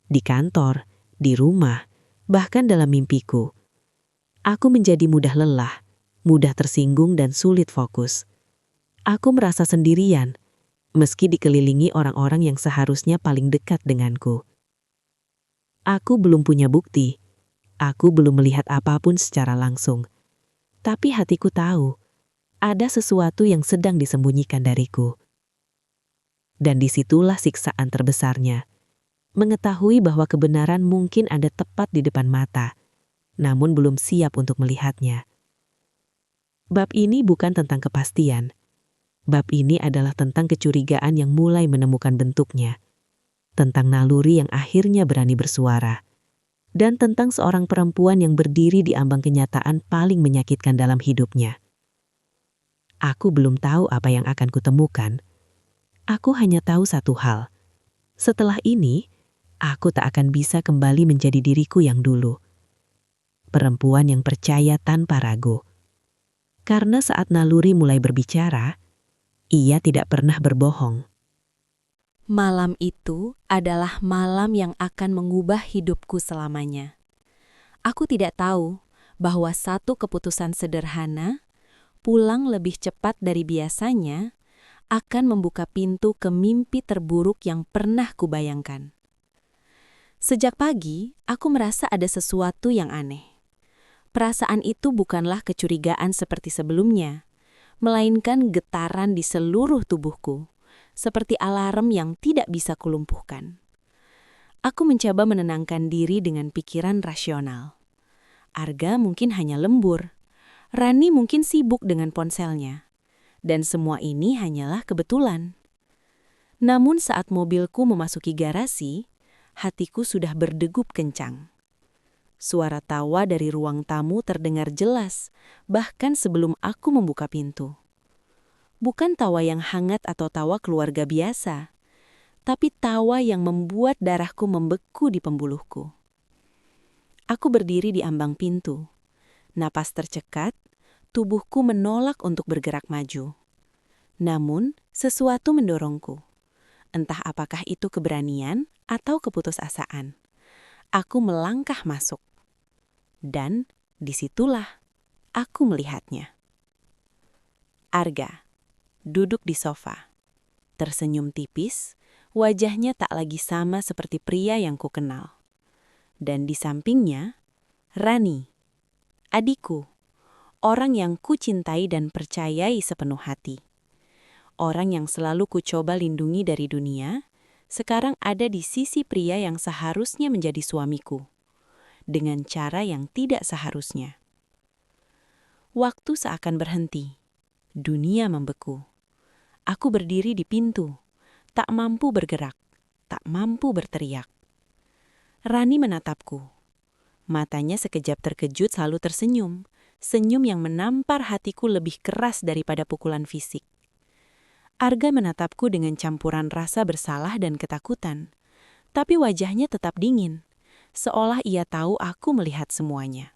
Di kantor, di rumah, bahkan dalam mimpiku. Aku menjadi mudah lelah, mudah tersinggung dan sulit fokus. Aku merasa sendirian, meski dikelilingi orang-orang yang seharusnya paling dekat denganku. Aku belum punya bukti. Aku belum melihat apapun secara langsung. Tapi hatiku tahu, ada sesuatu yang sedang disembunyikan dariku. Dan disitulah siksaan terbesarnya. Mengetahui bahwa kebenaran mungkin ada tepat di depan mata, namun belum siap untuk melihatnya. Bab ini bukan tentang kepastian. Bab ini adalah tentang kecurigaan yang mulai menemukan bentuknya, tentang naluri yang akhirnya berani bersuara, dan tentang seorang perempuan yang berdiri di ambang kenyataan paling menyakitkan dalam hidupnya. Aku belum tahu apa yang akan kutemukan. Aku hanya tahu satu hal. Setelah ini, aku tak akan bisa kembali menjadi diriku yang dulu. Perempuan yang percaya tanpa ragu. Karena saat naluri mulai berbicara, ia tidak pernah berbohong. Malam itu adalah malam yang akan mengubah hidupku selamanya. Aku tidak tahu bahwa satu keputusan sederhana, pulang lebih cepat dari biasanya, akan membuka pintu ke mimpi terburuk yang pernah kubayangkan. Sejak pagi, aku merasa ada sesuatu yang aneh. Perasaan itu bukanlah kecurigaan seperti sebelumnya, melainkan getaran di seluruh tubuhku, seperti alarm yang tidak bisa kulumpuhkan. Aku mencoba menenangkan diri dengan pikiran rasional. Arga mungkin hanya lembur, Rani mungkin sibuk dengan ponselnya, dan semua ini hanyalah kebetulan. Namun saat mobilku memasuki garasi, hatiku sudah berdegup kencang. Suara tawa dari ruang tamu terdengar jelas, bahkan sebelum aku membuka pintu. Bukan tawa yang hangat atau tawa keluarga biasa, tapi tawa yang membuat darahku membeku di pembuluhku. Aku berdiri di ambang pintu. Napas tercekat, tubuhku menolak untuk bergerak maju. Namun, sesuatu mendorongku. Entah apakah itu keberanian atau keputusasaan. Aku melangkah masuk. Dan disitulah aku melihatnya. Arga duduk di sofa, tersenyum tipis, wajahnya tak lagi sama seperti pria yang kukenal. Dan di sampingnya, Rani, adikku, orang yang kucintai dan percayai sepenuh hati. Orang yang selalu kucoba lindungi dari dunia, sekarang ada di sisi pria yang seharusnya menjadi suamiku, dengan cara yang tidak seharusnya. Waktu seakan berhenti, dunia membeku. Aku berdiri di pintu, tak mampu bergerak, tak mampu berteriak. Rani menatapku. Matanya sekejap terkejut lalu tersenyum, senyum yang menampar hatiku lebih keras daripada pukulan fisik. Arga menatapku dengan campuran rasa bersalah dan ketakutan, tapi wajahnya tetap dingin, seolah ia tahu aku melihat semuanya.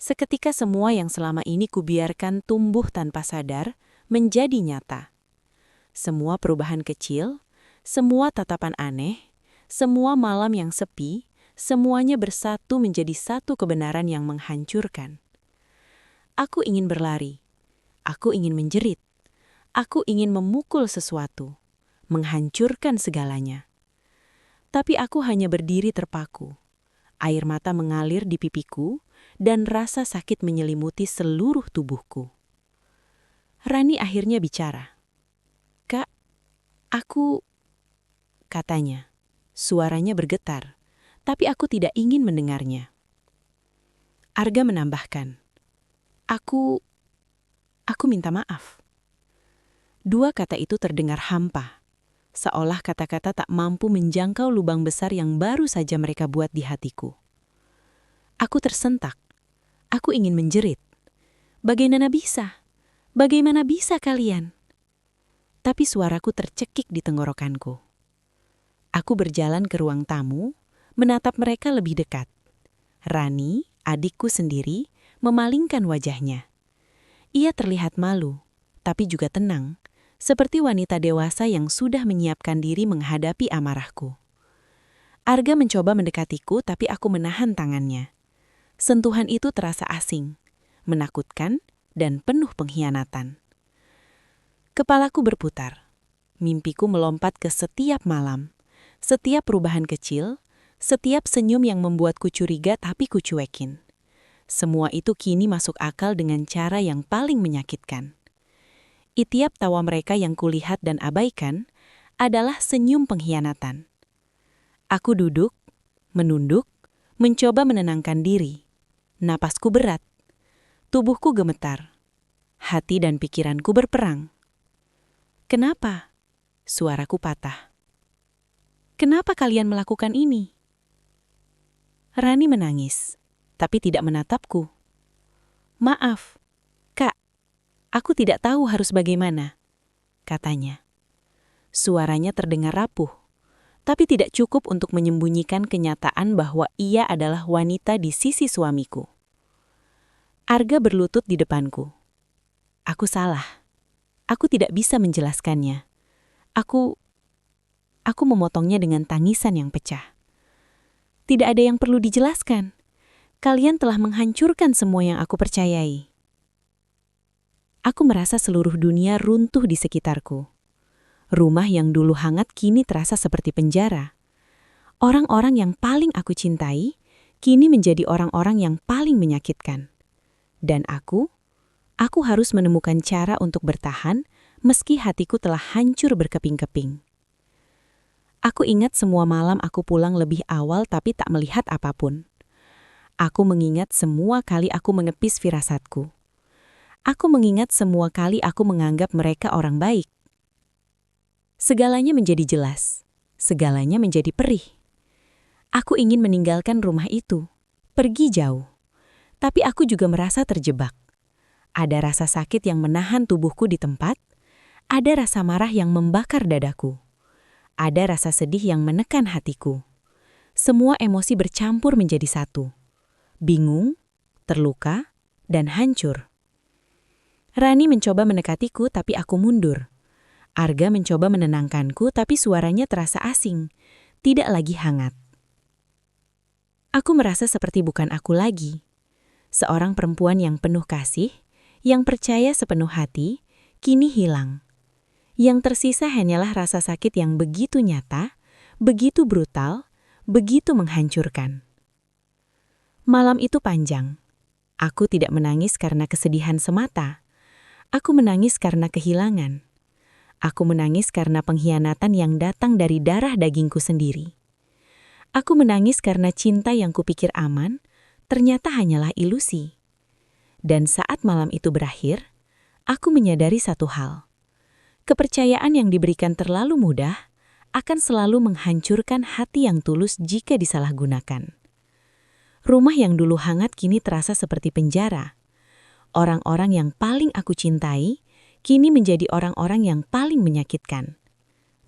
Seketika semua yang selama ini kubiarkan tumbuh tanpa sadar, menjadi nyata. Semua perubahan kecil, semua tatapan aneh, semua malam yang sepi, semuanya bersatu menjadi satu kebenaran yang menghancurkan. Aku ingin berlari, aku ingin menjerit, aku ingin memukul sesuatu, menghancurkan segalanya. Tapi aku hanya berdiri terpaku. Air mata mengalir di pipiku, dan rasa sakit menyelimuti seluruh tubuhku. Rani akhirnya bicara. "Kak, aku..." katanya. Suaranya bergetar, tapi aku tidak ingin mendengarnya. Arga menambahkan, Aku minta maaf." Dua kata itu terdengar hampa, seolah kata-kata tak mampu menjangkau lubang besar yang baru saja mereka buat di hatiku. Aku tersentak. Aku ingin menjerit. Bagaimana bisa? Bagaimana bisa kalian? Tapi suaraku tercekik di tenggorokanku. Aku berjalan ke ruang tamu, menatap mereka lebih dekat. Rani, adikku sendiri, memalingkan wajahnya. Ia terlihat malu, tapi juga tenang, seperti wanita dewasa yang sudah menyiapkan diri menghadapi amarahku. Arga mencoba mendekatiku, tapi aku menahan tangannya. Sentuhan itu terasa asing, menakutkan, dan penuh pengkhianatan. Kepalaku berputar. Mimpiku melompat ke setiap malam, setiap perubahan kecil, setiap senyum yang membuatku curiga tapi kucuekin. Semua itu kini masuk akal dengan cara yang paling menyakitkan. Itiap tawa mereka yang kulihat dan abaikan adalah senyum pengkhianatan. Aku duduk, menunduk, Mencoba menenangkan diri. Napasku berat. Tubuhku gemetar. Hati dan pikiranku berperang. Kenapa? Suaraku patah. Kenapa kalian melakukan ini? Rani menangis, tapi tidak menatapku. Maaf, Kak. Aku tidak tahu harus bagaimana, katanya. Suaranya terdengar rapuh, tapi tidak cukup untuk menyembunyikan kenyataan bahwa ia adalah wanita di sisi suamiku. Arga berlutut di depanku. Aku salah. Aku tidak bisa menjelaskannya. Aku memotongnya dengan tangisan yang pecah. Tidak ada yang perlu dijelaskan. Kalian telah menghancurkan semua yang aku percayai. Aku merasa seluruh dunia runtuh di sekitarku. Rumah yang dulu hangat kini terasa seperti penjara. Orang-orang yang paling aku cintai kini menjadi orang-orang yang paling menyakitkan. Dan aku harus menemukan cara untuk bertahan meski hatiku telah hancur berkeping-keping. Aku ingat semua malam aku pulang lebih awal tapi tak melihat apapun. Aku mengingat semua kali aku menepis firasatku. Aku mengingat semua kali aku menganggap mereka orang baik. Segalanya menjadi jelas. Segalanya menjadi perih. Aku ingin meninggalkan rumah itu, pergi jauh. Tapi aku juga merasa terjebak. Ada rasa sakit yang menahan tubuhku di tempat. Ada rasa marah yang membakar dadaku. Ada rasa sedih yang menekan hatiku. Semua emosi bercampur menjadi satu. Bingung, terluka, dan hancur. Rani mencoba mendekatiku tapi aku mundur. Arga mencoba menenangkanku tapi suaranya terasa asing, tidak lagi hangat. Aku merasa seperti bukan aku lagi. Seorang perempuan yang penuh kasih, yang percaya sepenuh hati, kini hilang. Yang tersisa hanyalah rasa sakit yang begitu nyata, begitu brutal, begitu menghancurkan. Malam itu panjang. Aku tidak menangis karena kesedihan semata. Aku menangis karena kehilangan. Aku menangis karena pengkhianatan yang datang dari darah dagingku sendiri. Aku menangis karena cinta yang kupikir aman, ternyata hanyalah ilusi. Dan saat malam itu berakhir, aku menyadari satu hal. Kepercayaan yang diberikan terlalu mudah akan selalu menghancurkan hati yang tulus jika disalahgunakan. Rumah yang dulu hangat kini terasa seperti penjara. Orang-orang yang paling aku cintai kini menjadi orang-orang yang paling menyakitkan.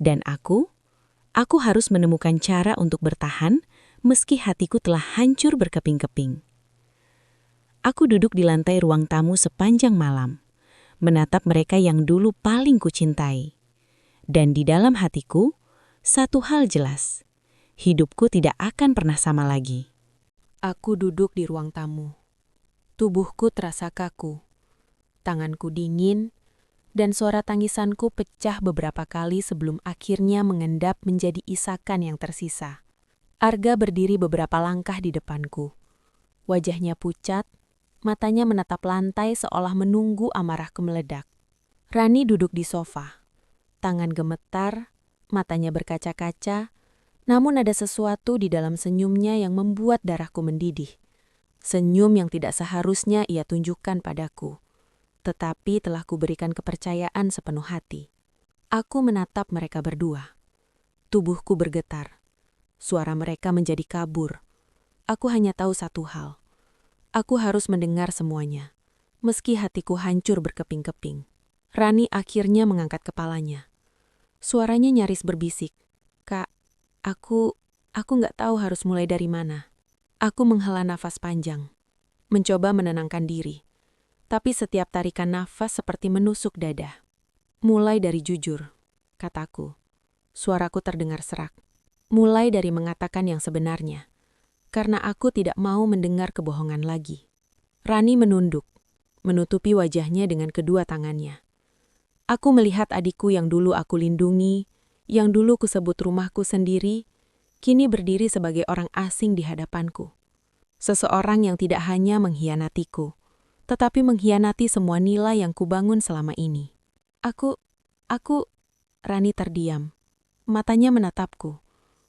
Dan aku harus menemukan cara untuk bertahan meski hatiku telah hancur berkeping-keping. Aku duduk di lantai ruang tamu sepanjang malam, menatap mereka yang dulu paling kucintai. Dan di dalam hatiku, satu hal jelas, hidupku tidak akan pernah sama lagi. Aku duduk di ruang tamu. Tubuhku terasa kaku. Tanganku dingin, dan suara tangisanku pecah beberapa kali sebelum akhirnya mengendap menjadi isakan yang tersisa. Arga berdiri beberapa langkah di depanku. Wajahnya pucat, matanya menatap lantai seolah menunggu amarahku meledak. Rani duduk di sofa. Tangan gemetar, matanya berkaca-kaca, namun ada sesuatu di dalam senyumnya yang membuat darahku mendidih. Senyum yang tidak seharusnya ia tunjukkan padaku. Tetapi telah kuberikan kepercayaan sepenuh hati. Aku menatap mereka berdua. Tubuhku bergetar. Suara mereka menjadi kabur. Aku hanya tahu satu hal. Aku harus mendengar semuanya. Meski hatiku hancur berkeping-keping. Rani akhirnya mengangkat kepalanya. Suaranya nyaris berbisik. Kak, aku nggak tahu harus mulai dari mana. Aku menghela nafas panjang. Mencoba menenangkan diri. Tapi setiap tarikan nafas seperti menusuk dada. Mulai dari jujur, kataku. Suaraku terdengar serak. Mulai dari mengatakan yang sebenarnya. Karena aku tidak mau mendengar kebohongan lagi. Rani menunduk, menutupi wajahnya dengan kedua tangannya. Aku melihat adikku yang dulu aku lindungi, yang dulu kusebut rumahku sendiri, kini berdiri sebagai orang asing di hadapanku. Seseorang yang tidak hanya mengkhianatiku, tetapi mengkhianati semua nilai yang kubangun selama ini. Rani terdiam. Matanya menatapku,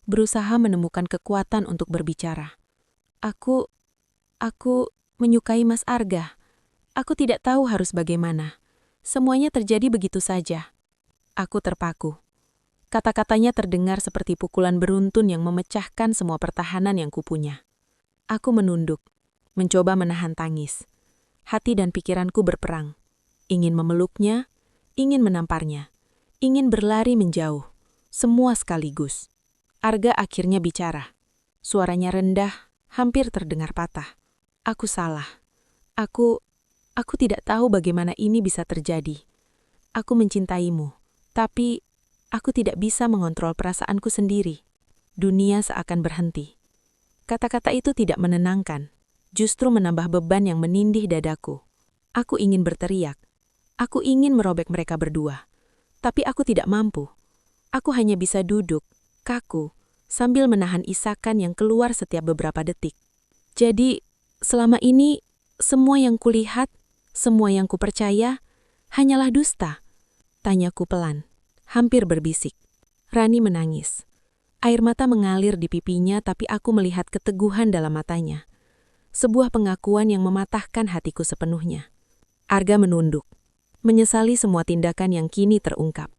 berusaha menemukan kekuatan untuk berbicara. Aku menyukai Mas Arga. Aku tidak tahu harus bagaimana. Semuanya terjadi begitu saja. Aku terpaku. Kata-katanya terdengar seperti pukulan beruntun yang memecahkan semua pertahanan yang kupunya. Aku menunduk, mencoba menahan tangis. Hati dan pikiranku berperang. Ingin memeluknya, ingin menamparnya, ingin berlari menjauh. Semua sekaligus. Arga akhirnya bicara. Suaranya rendah, hampir terdengar patah. Aku salah. Aku tidak tahu bagaimana ini bisa terjadi. Aku mencintaimu, tapi aku tidak bisa mengontrol perasaanku sendiri. Dunia seakan berhenti. Kata-kata itu tidak menenangkan, justru menambah beban yang menindih dadaku. Aku ingin berteriak. Aku ingin merobek mereka berdua. Tapi aku tidak mampu. Aku hanya bisa duduk, kaku, sambil menahan isakan yang keluar setiap beberapa detik. Jadi, selama ini, semua yang kulihat, semua yang kupercaya, hanyalah dusta. Tanyaku pelan, hampir berbisik. Rani menangis. Air mata mengalir di pipinya, tapi aku melihat keteguhan dalam matanya. Sebuah pengakuan yang mematahkan hatiku sepenuhnya. Arga menunduk, menyesali semua tindakan yang kini terungkap.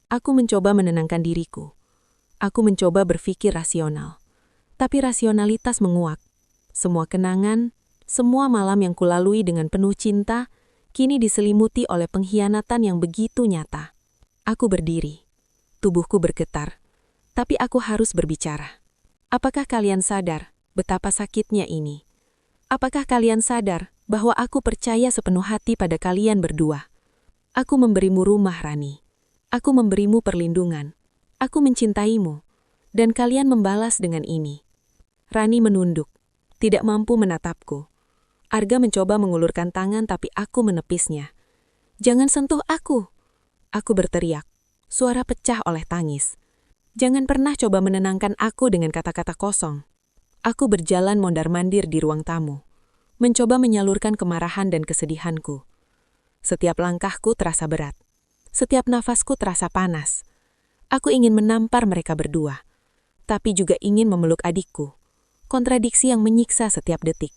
Aku mencoba menenangkan diriku. Aku mencoba berpikir rasional. Tapi rasionalitas menguak. Semua kenangan, semua malam yang kulalui dengan penuh cinta, kini diselimuti oleh pengkhianatan yang begitu nyata. Aku berdiri. Tubuhku bergetar. Tapi aku harus berbicara. Apakah kalian sadar betapa sakitnya ini? Apakah kalian sadar bahwa aku percaya sepenuh hati pada kalian berdua? Aku memberimu rumah, Rani. Aku memberimu perlindungan. Aku mencintaimu. Dan kalian membalas dengan ini. Rani menunduk, tidak mampu menatapku. Arga mencoba mengulurkan tangan tapi aku menepisnya. Jangan sentuh aku. Aku berteriak. Suara pecah oleh tangis. Jangan pernah coba menenangkan aku dengan kata-kata kosong. Aku berjalan mondar-mandir di ruang tamu. Mencoba menyalurkan kemarahan dan kesedihanku. Setiap langkahku terasa berat. Setiap nafasku terasa panas. Aku ingin menampar mereka berdua. Tapi juga ingin memeluk adikku. Kontradiksi yang menyiksa setiap detik.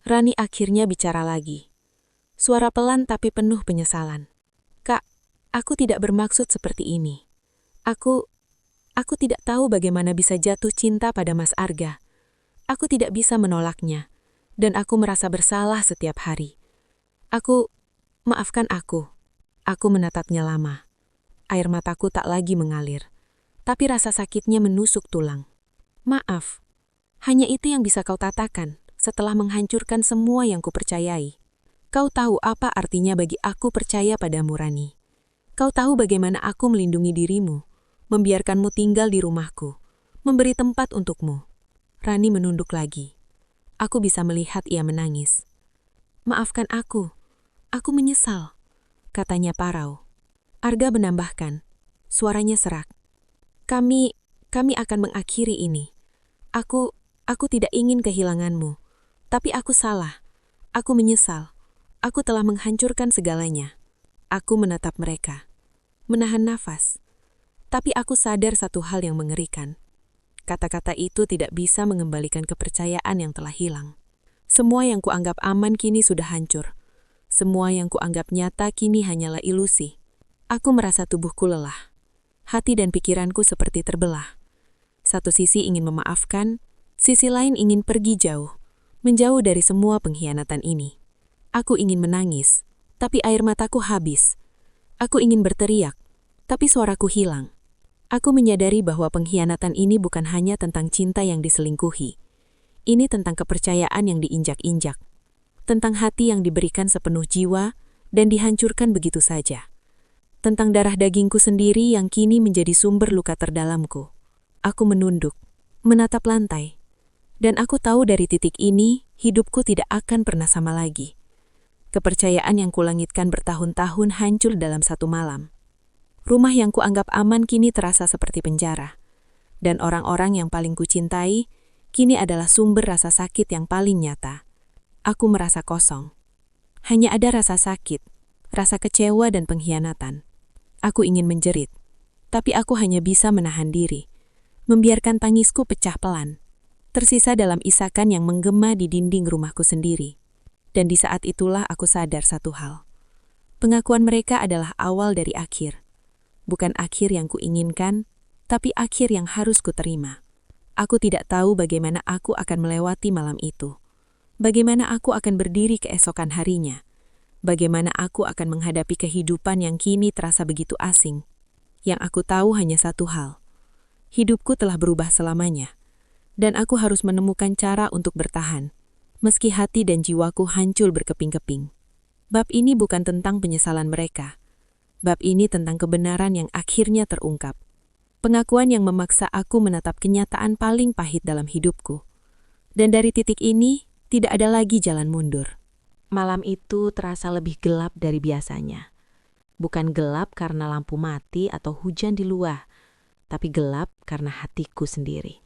Rani akhirnya bicara lagi. Suara pelan tapi penuh penyesalan. Kak, aku tidak bermaksud seperti ini. Aku tidak tahu bagaimana bisa jatuh cinta pada Mas Arga. Aku tidak bisa menolaknya. Dan aku merasa bersalah setiap hari. Maafkan aku. Aku menatapnya lama. Air mataku tak lagi mengalir. Tapi rasa sakitnya menusuk tulang. Maaf. Hanya itu yang bisa kau katakan setelah menghancurkan semua yang kupercayai. Kau tahu apa artinya bagi aku percaya padamu, Rani. Kau tahu bagaimana aku melindungi dirimu, membiarkanmu tinggal di rumahku, memberi tempat untukmu. Rani menunduk lagi. Aku bisa melihat ia menangis. Maafkan aku menyesal, katanya parau. Arga menambahkan, suaranya serak. Kami akan mengakhiri ini. Aku tidak ingin kehilanganmu. Tapi aku salah. Aku menyesal. Aku telah menghancurkan segalanya. Aku menatap mereka. Menahan nafas. Tapi aku sadar satu hal yang mengerikan. Kata-kata itu tidak bisa mengembalikan kepercayaan yang telah hilang. Semua yang kuanggap aman kini sudah hancur. Semua yang kuanggap nyata kini hanyalah ilusi. Aku merasa tubuhku lelah. Hati dan pikiranku seperti terbelah. Satu sisi ingin memaafkan, sisi lain ingin pergi jauh, menjauh dari semua pengkhianatan ini. Aku ingin menangis, tapi air mataku habis. Aku ingin berteriak, tapi suaraku hilang. Aku menyadari bahwa pengkhianatan ini bukan hanya tentang cinta yang diselingkuhi. Ini tentang kepercayaan yang diinjak-injak. Tentang hati yang diberikan sepenuh jiwa dan dihancurkan begitu saja. Tentang darah dagingku sendiri yang kini menjadi sumber luka terdalamku. Aku menunduk, menatap lantai. Dan aku tahu dari titik ini, hidupku tidak akan pernah sama lagi. Kepercayaan yang kulangitkan bertahun-tahun hancur dalam satu malam. Rumah yang kuanggap aman kini terasa seperti penjara. Dan orang-orang yang paling kucintai, kini adalah sumber rasa sakit yang paling nyata. Aku merasa kosong. Hanya ada rasa sakit, rasa kecewa dan pengkhianatan. Aku ingin menjerit, tapi aku hanya bisa menahan diri, membiarkan tangisku pecah pelan. tersisa dalam isakan yang menggema di dinding rumahku sendiri. Dan di saat itulah aku sadar satu hal. Pengakuan mereka adalah awal dari akhir. Bukan akhir yang kuinginkan, tapi akhir yang harus kuterima. Aku tidak tahu bagaimana aku akan melewati malam itu. Bagaimana aku akan berdiri keesokan harinya. Bagaimana aku akan menghadapi kehidupan yang kini terasa begitu asing. Yang aku tahu hanya satu hal. Hidupku telah berubah selamanya. Dan aku harus menemukan cara untuk bertahan. Meski hati dan jiwaku hancur berkeping-keping. Bab ini bukan tentang penyesalan mereka. Bab ini tentang kebenaran yang akhirnya terungkap. Pengakuan yang memaksa aku menatap kenyataan paling pahit dalam hidupku. Dan dari titik ini, tidak ada lagi jalan mundur. Malam itu terasa lebih gelap dari biasanya. Bukan gelap karena lampu mati atau hujan di luar, tapi gelap karena hatiku sendiri.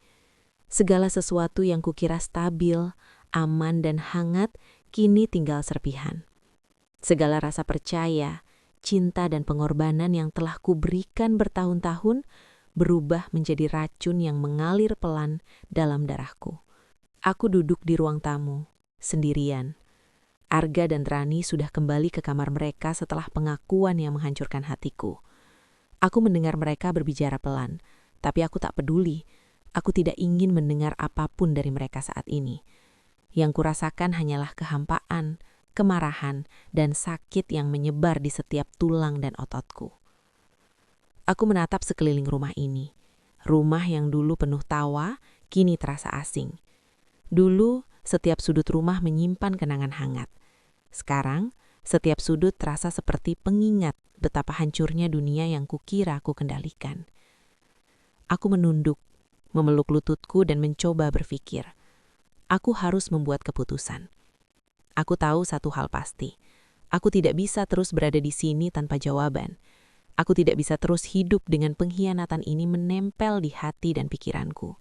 Segala sesuatu yang kukira stabil, aman dan hangat, kini tinggal serpihan. Segala rasa percaya, cinta dan pengorbanan yang telah kuberikan bertahun-tahun berubah menjadi racun yang mengalir pelan dalam darahku. Aku duduk di ruang tamu, sendirian. Arga dan Rani sudah kembali ke kamar mereka setelah pengakuan yang menghancurkan hatiku. Aku mendengar mereka berbicara pelan, tapi aku tak peduli. Aku tidak ingin mendengar apapun dari mereka saat ini. Yang kurasakan hanyalah kehampaan, kemarahan, dan sakit yang menyebar di setiap tulang dan ototku. Aku menatap sekeliling rumah ini. Rumah yang dulu penuh tawa, kini terasa asing. Dulu, setiap sudut rumah menyimpan kenangan hangat. Sekarang, setiap sudut terasa seperti pengingat betapa hancurnya dunia yang kukira aku kendalikan. Aku menunduk, memeluk lututku dan mencoba berpikir. Aku harus membuat keputusan. Aku tahu satu hal pasti. Aku tidak bisa terus berada di sini tanpa jawaban. Aku tidak bisa terus hidup dengan pengkhianatan ini menempel di hati dan pikiranku.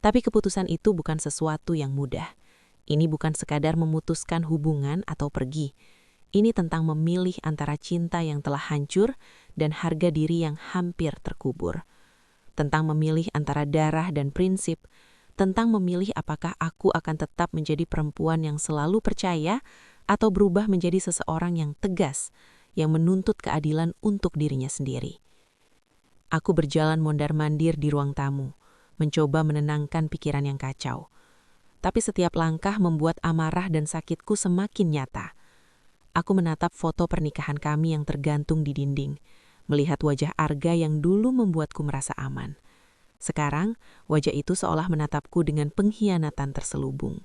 Tapi keputusan itu bukan sesuatu yang mudah. Ini bukan sekadar memutuskan hubungan atau pergi. Ini tentang memilih antara cinta yang telah hancur dan harga diri yang hampir terkubur. Tentang memilih antara darah dan prinsip. Tentang memilih apakah aku akan tetap menjadi perempuan yang selalu percaya atau berubah menjadi seseorang yang tegas, yang menuntut keadilan untuk dirinya sendiri. Aku berjalan mondar-mandir di ruang tamu, mencoba menenangkan pikiran yang kacau. Tapi setiap langkah membuat amarah dan sakitku semakin nyata. Aku menatap foto pernikahan kami yang tergantung di dinding, melihat wajah Arga yang dulu membuatku merasa aman. Sekarang, wajah itu seolah menatapku dengan pengkhianatan terselubung.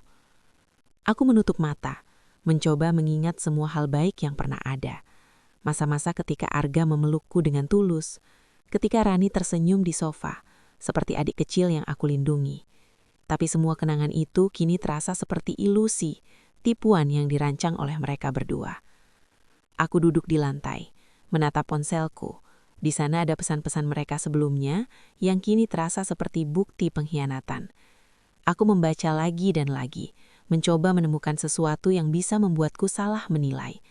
Aku menutup mata, mencoba mengingat semua hal baik yang pernah ada. Masa-masa ketika Arga memelukku dengan tulus, ketika Rani tersenyum di sofa, seperti adik kecil yang aku lindungi. Tapi semua kenangan itu kini terasa seperti ilusi, tipuan yang dirancang oleh mereka berdua. Aku duduk di lantai, menatap ponselku. Di sana ada pesan-pesan mereka sebelumnya yang kini terasa seperti bukti pengkhianatan. Aku membaca lagi dan lagi, mencoba menemukan sesuatu yang bisa membuatku salah menilai.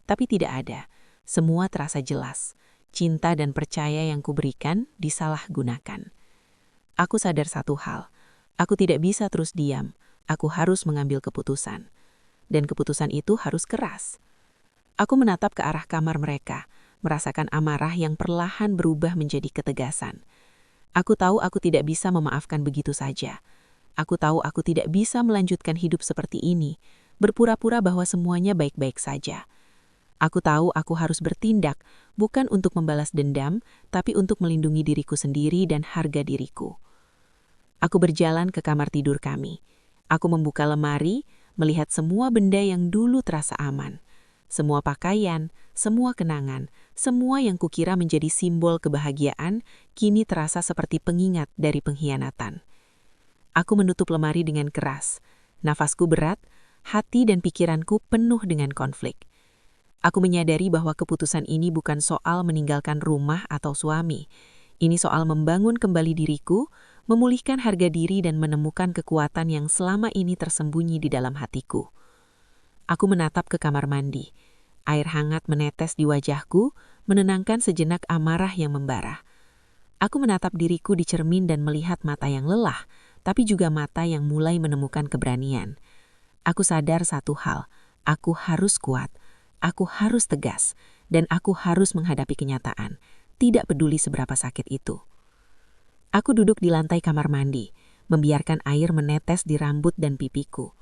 Tapi tidak ada. Semua terasa jelas. Cinta dan percaya yang kuberikan disalahgunakan. Aku sadar satu hal. Aku tidak bisa terus diam. Aku harus mengambil keputusan. Dan keputusan itu harus keras. Aku menatap ke arah kamar mereka, merasakan amarah yang perlahan berubah menjadi ketegasan. Aku tahu aku tidak bisa memaafkan begitu saja. Aku tahu aku tidak bisa melanjutkan hidup seperti ini, berpura-pura bahwa semuanya baik-baik saja. Aku tahu aku harus bertindak, bukan untuk membalas dendam, tapi untuk melindungi diriku sendiri dan harga diriku. Aku berjalan ke kamar tidur kami. Aku membuka lemari, melihat semua benda yang dulu terasa aman. Semua pakaian, semua kenangan, semua yang kukira menjadi simbol kebahagiaan, kini terasa seperti pengingat dari pengkhianatan. Aku menutup lemari dengan keras. Nafasku berat, hati dan pikiranku penuh dengan konflik. Aku menyadari bahwa keputusan ini bukan soal meninggalkan rumah atau suami. Ini soal membangun kembali diriku, memulihkan harga diri dan menemukan kekuatan yang selama ini tersembunyi di dalam hatiku. Aku menatap ke kamar mandi. Air hangat menetes di wajahku, menenangkan sejenak amarah yang membara. Aku menatap diriku di cermin dan melihat mata yang lelah, tapi juga mata yang mulai menemukan keberanian. Aku sadar satu hal, aku harus kuat, aku harus tegas, dan aku harus menghadapi kenyataan, tidak peduli seberapa sakit itu. Aku duduk di lantai kamar mandi, membiarkan air menetes di rambut dan pipiku.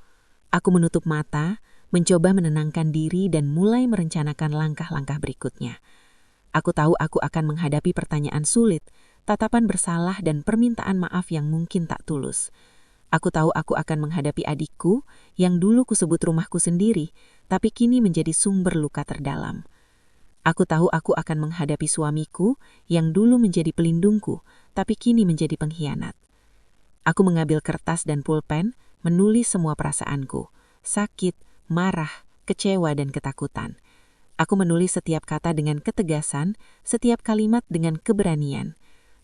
Aku menutup mata, mencoba menenangkan diri dan mulai merencanakan langkah-langkah berikutnya. Aku tahu aku akan menghadapi pertanyaan sulit, tatapan bersalah dan permintaan maaf yang mungkin tak tulus. Aku tahu aku akan menghadapi adikku yang dulu kusebut rumahku sendiri, tapi kini menjadi sumber luka terdalam. Aku tahu aku akan menghadapi suamiku yang dulu menjadi pelindungku, tapi kini menjadi pengkhianat. Aku mengambil kertas dan pulpen, menulis semua perasaanku, sakit, marah, kecewa dan ketakutan. Aku menulis setiap kata dengan ketegasan, setiap kalimat dengan keberanian.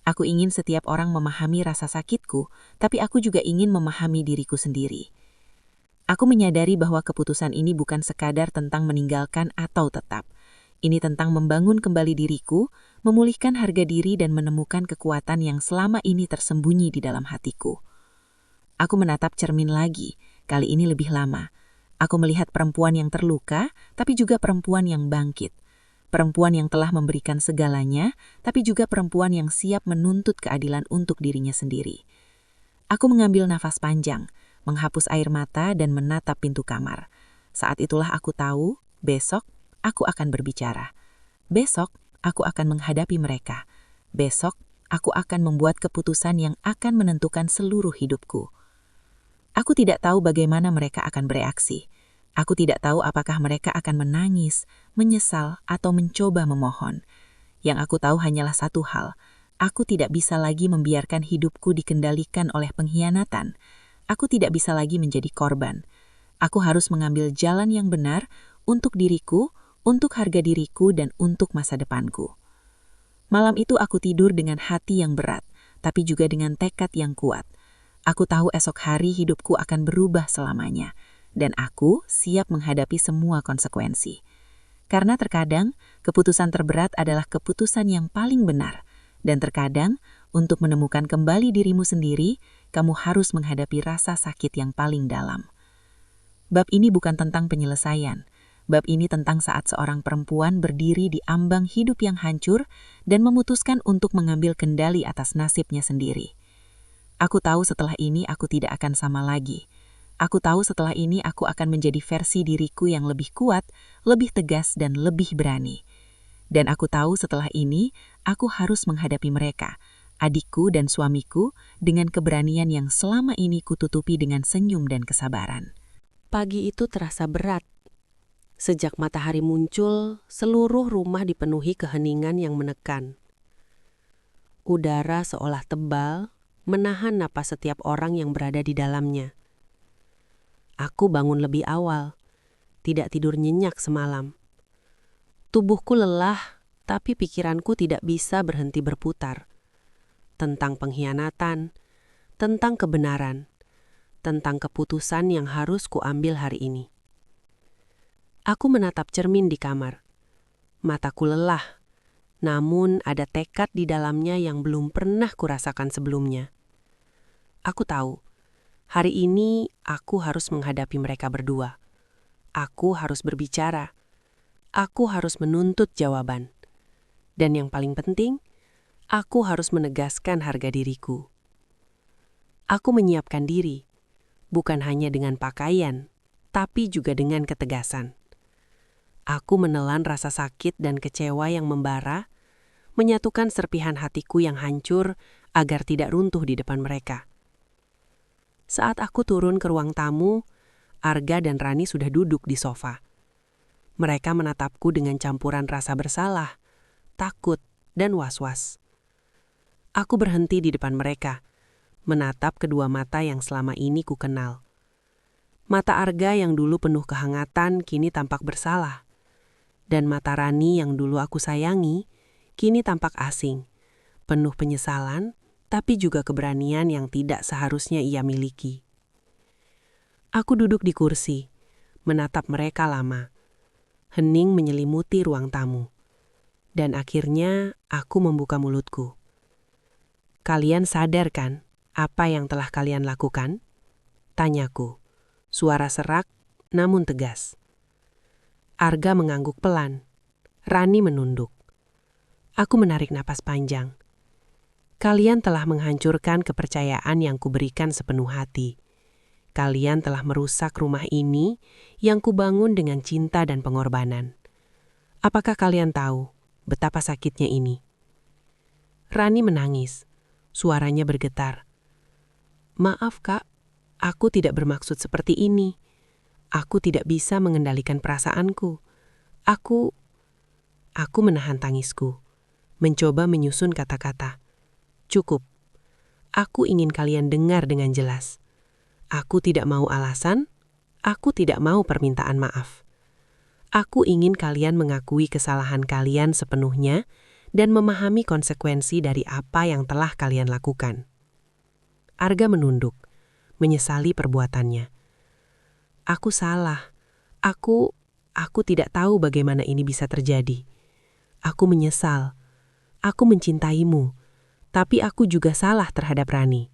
Aku ingin setiap orang memahami rasa sakitku, tapi aku juga ingin memahami diriku sendiri. Aku menyadari bahwa keputusan ini bukan sekadar tentang meninggalkan atau tetap. Ini tentang membangun kembali diriku, memulihkan harga diri dan menemukan kekuatan yang selama ini tersembunyi di dalam hatiku. Aku menatap cermin lagi, kali ini lebih lama. Aku melihat perempuan yang terluka, tapi juga perempuan yang bangkit. Perempuan yang telah memberikan segalanya, tapi juga perempuan yang siap menuntut keadilan untuk dirinya sendiri. Aku mengambil nafas panjang, menghapus air mata dan menatap pintu kamar. Saat itulah aku tahu, besok aku akan berbicara. Besok aku akan menghadapi mereka. Besok aku akan membuat keputusan yang akan menentukan seluruh hidupku. Aku tidak tahu bagaimana mereka akan bereaksi. Aku tidak tahu apakah mereka akan menangis, menyesal, atau mencoba memohon. Yang aku tahu hanyalah satu hal. Aku tidak bisa lagi membiarkan hidupku dikendalikan oleh pengkhianatan. Aku tidak bisa lagi menjadi korban. Aku harus mengambil jalan yang benar untuk diriku, untuk harga diriku, dan untuk masa depanku. Malam itu aku tidur dengan hati yang berat, tapi juga dengan tekad yang kuat. Aku tahu esok hari hidupku akan berubah selamanya, dan aku siap menghadapi semua konsekuensi. Karena terkadang, keputusan terberat adalah keputusan yang paling benar, dan terkadang, untuk menemukan kembali dirimu sendiri, kamu harus menghadapi rasa sakit yang paling dalam. Bab ini bukan tentang penyelesaian. Bab ini tentang saat seorang perempuan berdiri di ambang hidup yang hancur dan memutuskan untuk mengambil kendali atas nasibnya sendiri. Aku tahu setelah ini aku tidak akan sama lagi. Aku tahu setelah ini aku akan menjadi versi diriku yang lebih kuat, lebih tegas, dan lebih berani. Dan aku tahu setelah ini aku harus menghadapi mereka, adikku dan suamiku, dengan keberanian yang selama ini kututupi dengan senyum dan kesabaran. Pagi itu terasa berat. Sejak matahari muncul, seluruh rumah dipenuhi keheningan yang menekan. Udara seolah tebal, menahan napas setiap orang yang berada di dalamnya. Aku bangun lebih awal, tidak tidur nyenyak semalam. Tubuhku lelah, tapi pikiranku tidak bisa berhenti berputar. Tentang pengkhianatan, tentang kebenaran, tentang keputusan yang harus kuambil hari ini. Aku menatap cermin di kamar. Mataku lelah, namun ada tekad di dalamnya yang belum pernah kurasakan sebelumnya. Aku tahu, hari ini aku harus menghadapi mereka berdua. Aku harus berbicara. Aku harus menuntut jawaban. Dan yang paling penting, aku harus menegaskan harga diriku. Aku menyiapkan diri, bukan hanya dengan pakaian, tapi juga dengan ketegasan. Aku menelan rasa sakit dan kecewa yang membara, menyatukan serpihan hatiku yang hancur agar tidak runtuh di depan mereka. Saat aku turun ke ruang tamu, Arga dan Rani sudah duduk di sofa. Mereka menatapku dengan campuran rasa bersalah, takut, dan was-was. Aku berhenti di depan mereka, menatap kedua mata yang selama ini ku kenal. Mata Arga yang dulu penuh kehangatan kini tampak bersalah. Dan mata Rani yang dulu aku sayangi, kini tampak asing, penuh penyesalan, tapi juga keberanian yang tidak seharusnya ia miliki. Aku duduk di kursi, menatap mereka lama. Hening menyelimuti ruang tamu. Dan akhirnya aku membuka mulutku. Kalian sadar kan, Apa yang telah kalian lakukan? Tanyaku, suara serak namun tegas. Arga mengangguk pelan. Rani menunduk. Aku menarik napas panjang. Kalian telah menghancurkan kepercayaan yang kuberikan sepenuh hati. Kalian telah merusak rumah ini yang kubangun dengan cinta dan pengorbanan. Apakah kalian tahu betapa sakitnya ini? Rani menangis. Suaranya bergetar. Maaf kak, aku tidak bermaksud seperti ini. Aku tidak bisa mengendalikan perasaanku. Aku menahan tangisku. Mencoba menyusun kata-kata. Cukup. Aku ingin kalian dengar dengan jelas. Aku tidak mau alasan, aku tidak mau permintaan maaf. Aku ingin kalian mengakui kesalahan kalian sepenuhnya dan memahami konsekuensi dari apa yang telah kalian lakukan. Arga menunduk, menyesali perbuatannya. Aku salah. Aku tidak tahu bagaimana ini bisa terjadi. Aku menyesal. Aku mencintaimu, tapi aku juga salah terhadap Rani.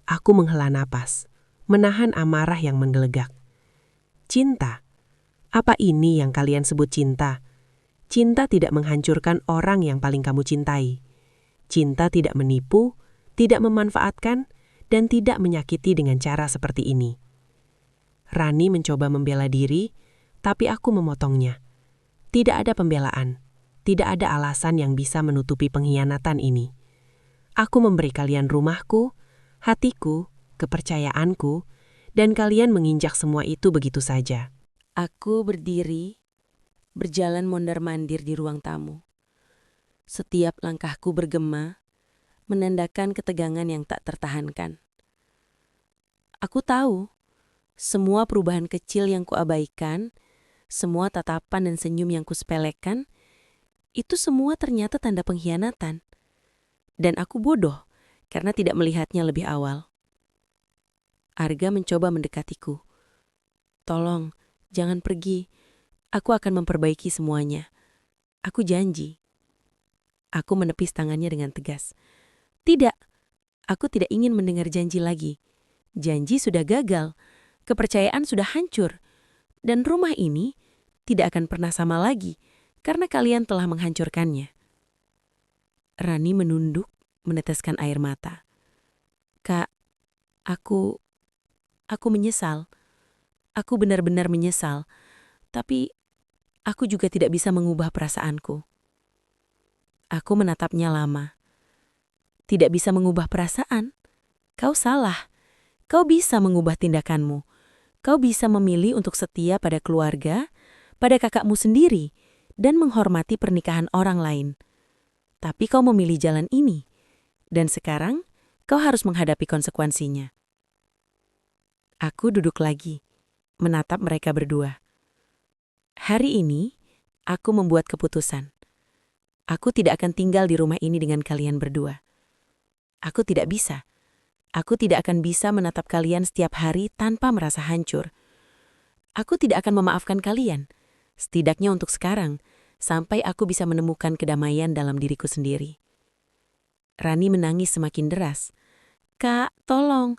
Aku menghela napas, menahan amarah yang menggelegak. Cinta? Apa ini yang kalian sebut cinta? Cinta tidak menghancurkan orang yang paling kamu cintai. Cinta tidak menipu, tidak memanfaatkan, dan tidak menyakiti dengan cara seperti ini. Rani mencoba membela diri, tapi aku memotongnya. Tidak ada pembelaan, tidak ada alasan yang bisa menutupi pengkhianatan ini. Aku memberi kalian rumahku, hatiku, kepercayaanku, dan kalian menginjak semua itu begitu saja. Aku berdiri, berjalan mondar-mandir di ruang tamu. Setiap langkahku bergema, menandakan ketegangan yang tak tertahankan. Aku tahu, semua perubahan kecil yang kuabaikan, semua tatapan dan senyum yang kusepelekan, itu semua ternyata tanda pengkhianatan. Dan aku bodoh karena tidak melihatnya lebih awal. Arga mencoba mendekatiku. Tolong, jangan pergi. Aku akan memperbaiki semuanya. Aku janji. Aku menepis tangannya dengan tegas. Tidak, aku tidak ingin mendengar janji lagi. Janji sudah gagal, kepercayaan sudah hancur, dan rumah ini tidak akan pernah sama lagi karena kalian telah menghancurkannya. Rani menunduk, meneteskan air mata. Kak, aku menyesal. Aku benar-benar menyesal, tapi aku juga tidak bisa mengubah perasaanku. Aku menatapnya lama. Tidak bisa mengubah perasaan? Kau salah. Kau bisa mengubah tindakanmu. Kau bisa memilih untuk setia pada keluarga, pada kakakmu sendiri, dan menghormati pernikahan orang lain. Tapi kau memilih jalan ini, dan sekarang kau harus menghadapi konsekuensinya. Aku duduk lagi, menatap mereka berdua. Hari ini, aku membuat keputusan. Aku tidak akan tinggal di rumah ini dengan kalian berdua. Aku tidak bisa. Aku tidak akan bisa menatap kalian setiap hari tanpa merasa hancur. Aku tidak akan memaafkan kalian, setidaknya untuk sekarang, sampai aku bisa menemukan kedamaian dalam diriku sendiri. Rani menangis semakin deras. Kak, tolong,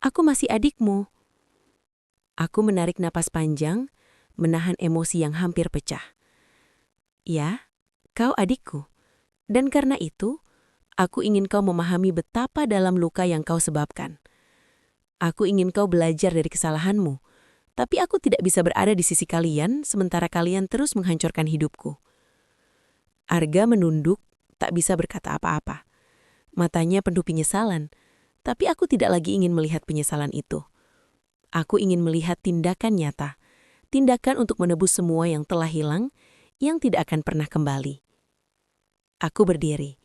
aku masih adikmu. Aku menarik napas panjang, menahan emosi yang hampir pecah. Ya, kau adikku. Dan karena itu, aku ingin kau memahami betapa dalam luka yang kau sebabkan. Aku ingin kau belajar dari kesalahanmu, tapi aku tidak bisa berada di sisi kalian sementara kalian terus menghancurkan hidupku. Arga menunduk, tak bisa berkata apa-apa. Matanya penuh penyesalan, tapi aku tidak lagi ingin melihat penyesalan itu. Aku ingin melihat tindakan nyata, tindakan untuk menebus semua yang telah hilang, yang tidak akan pernah kembali. Aku berdiri.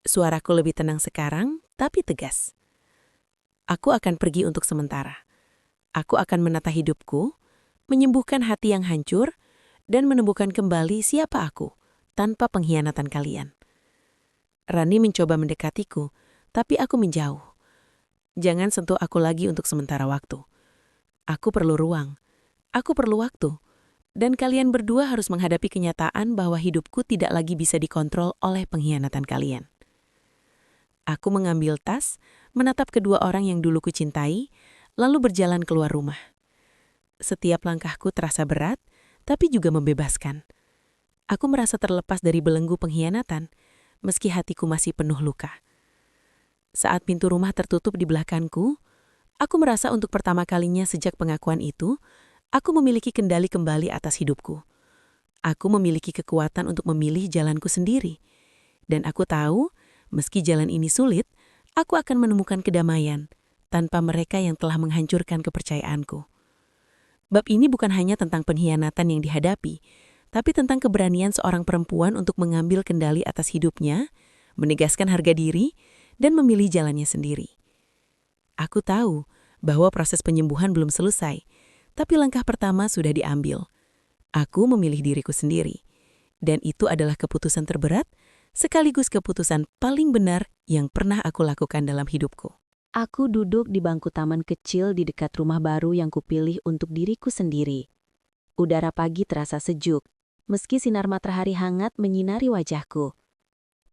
Suaraku lebih tenang sekarang, tapi tegas. Aku akan pergi untuk sementara. Aku akan menata hidupku, menyembuhkan hati yang hancur, dan menemukan kembali siapa aku, tanpa pengkhianatan kalian. Rani mencoba mendekatiku, tapi aku menjauh. Jangan sentuh aku lagi untuk sementara waktu. Aku perlu ruang. Aku perlu waktu. Dan kalian berdua harus menghadapi kenyataan bahwa hidupku tidak lagi bisa dikontrol oleh pengkhianatan kalian. Aku mengambil tas, menatap kedua orang yang dulu kucintai, lalu berjalan keluar rumah. Setiap langkahku terasa berat, tapi juga membebaskan. Aku merasa terlepas dari belenggu pengkhianatan, meski hatiku masih penuh luka. Saat pintu rumah tertutup di belakangku, aku merasa untuk pertama kalinya sejak pengakuan itu, aku memiliki kendali kembali atas hidupku. Aku memiliki kekuatan untuk memilih jalanku sendiri. Dan aku tahu, meski jalan ini sulit, aku akan menemukan kedamaian tanpa mereka yang telah menghancurkan kepercayaanku. Bab ini bukan hanya tentang pengkhianatan yang dihadapi, tapi tentang keberanian seorang perempuan untuk mengambil kendali atas hidupnya, menegaskan harga diri, dan memilih jalannya sendiri. Aku tahu bahwa proses penyembuhan belum selesai, tapi langkah pertama sudah diambil. Aku memilih diriku sendiri, dan itu adalah keputusan terberat sekaligus keputusan paling benar yang pernah aku lakukan dalam hidupku. Aku duduk di bangku taman kecil di dekat rumah baru yang kupilih untuk diriku sendiri. Udara pagi terasa sejuk, meski sinar matahari hangat menyinari wajahku.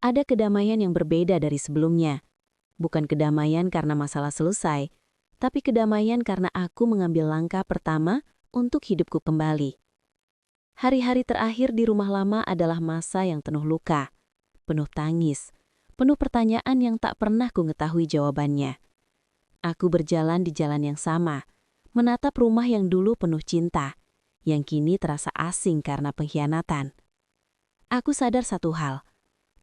Ada kedamaian yang berbeda dari sebelumnya. Bukan kedamaian karena masalah selesai, tapi kedamaian karena aku mengambil langkah pertama untuk hidupku kembali. Hari-hari terakhir di rumah lama adalah masa yang penuh luka, penuh tangis, penuh pertanyaan yang tak pernah ku ngetahui jawabannya. Aku berjalan di jalan yang sama, menatap rumah yang dulu penuh cinta, yang kini terasa asing karena pengkhianatan. Aku sadar satu hal,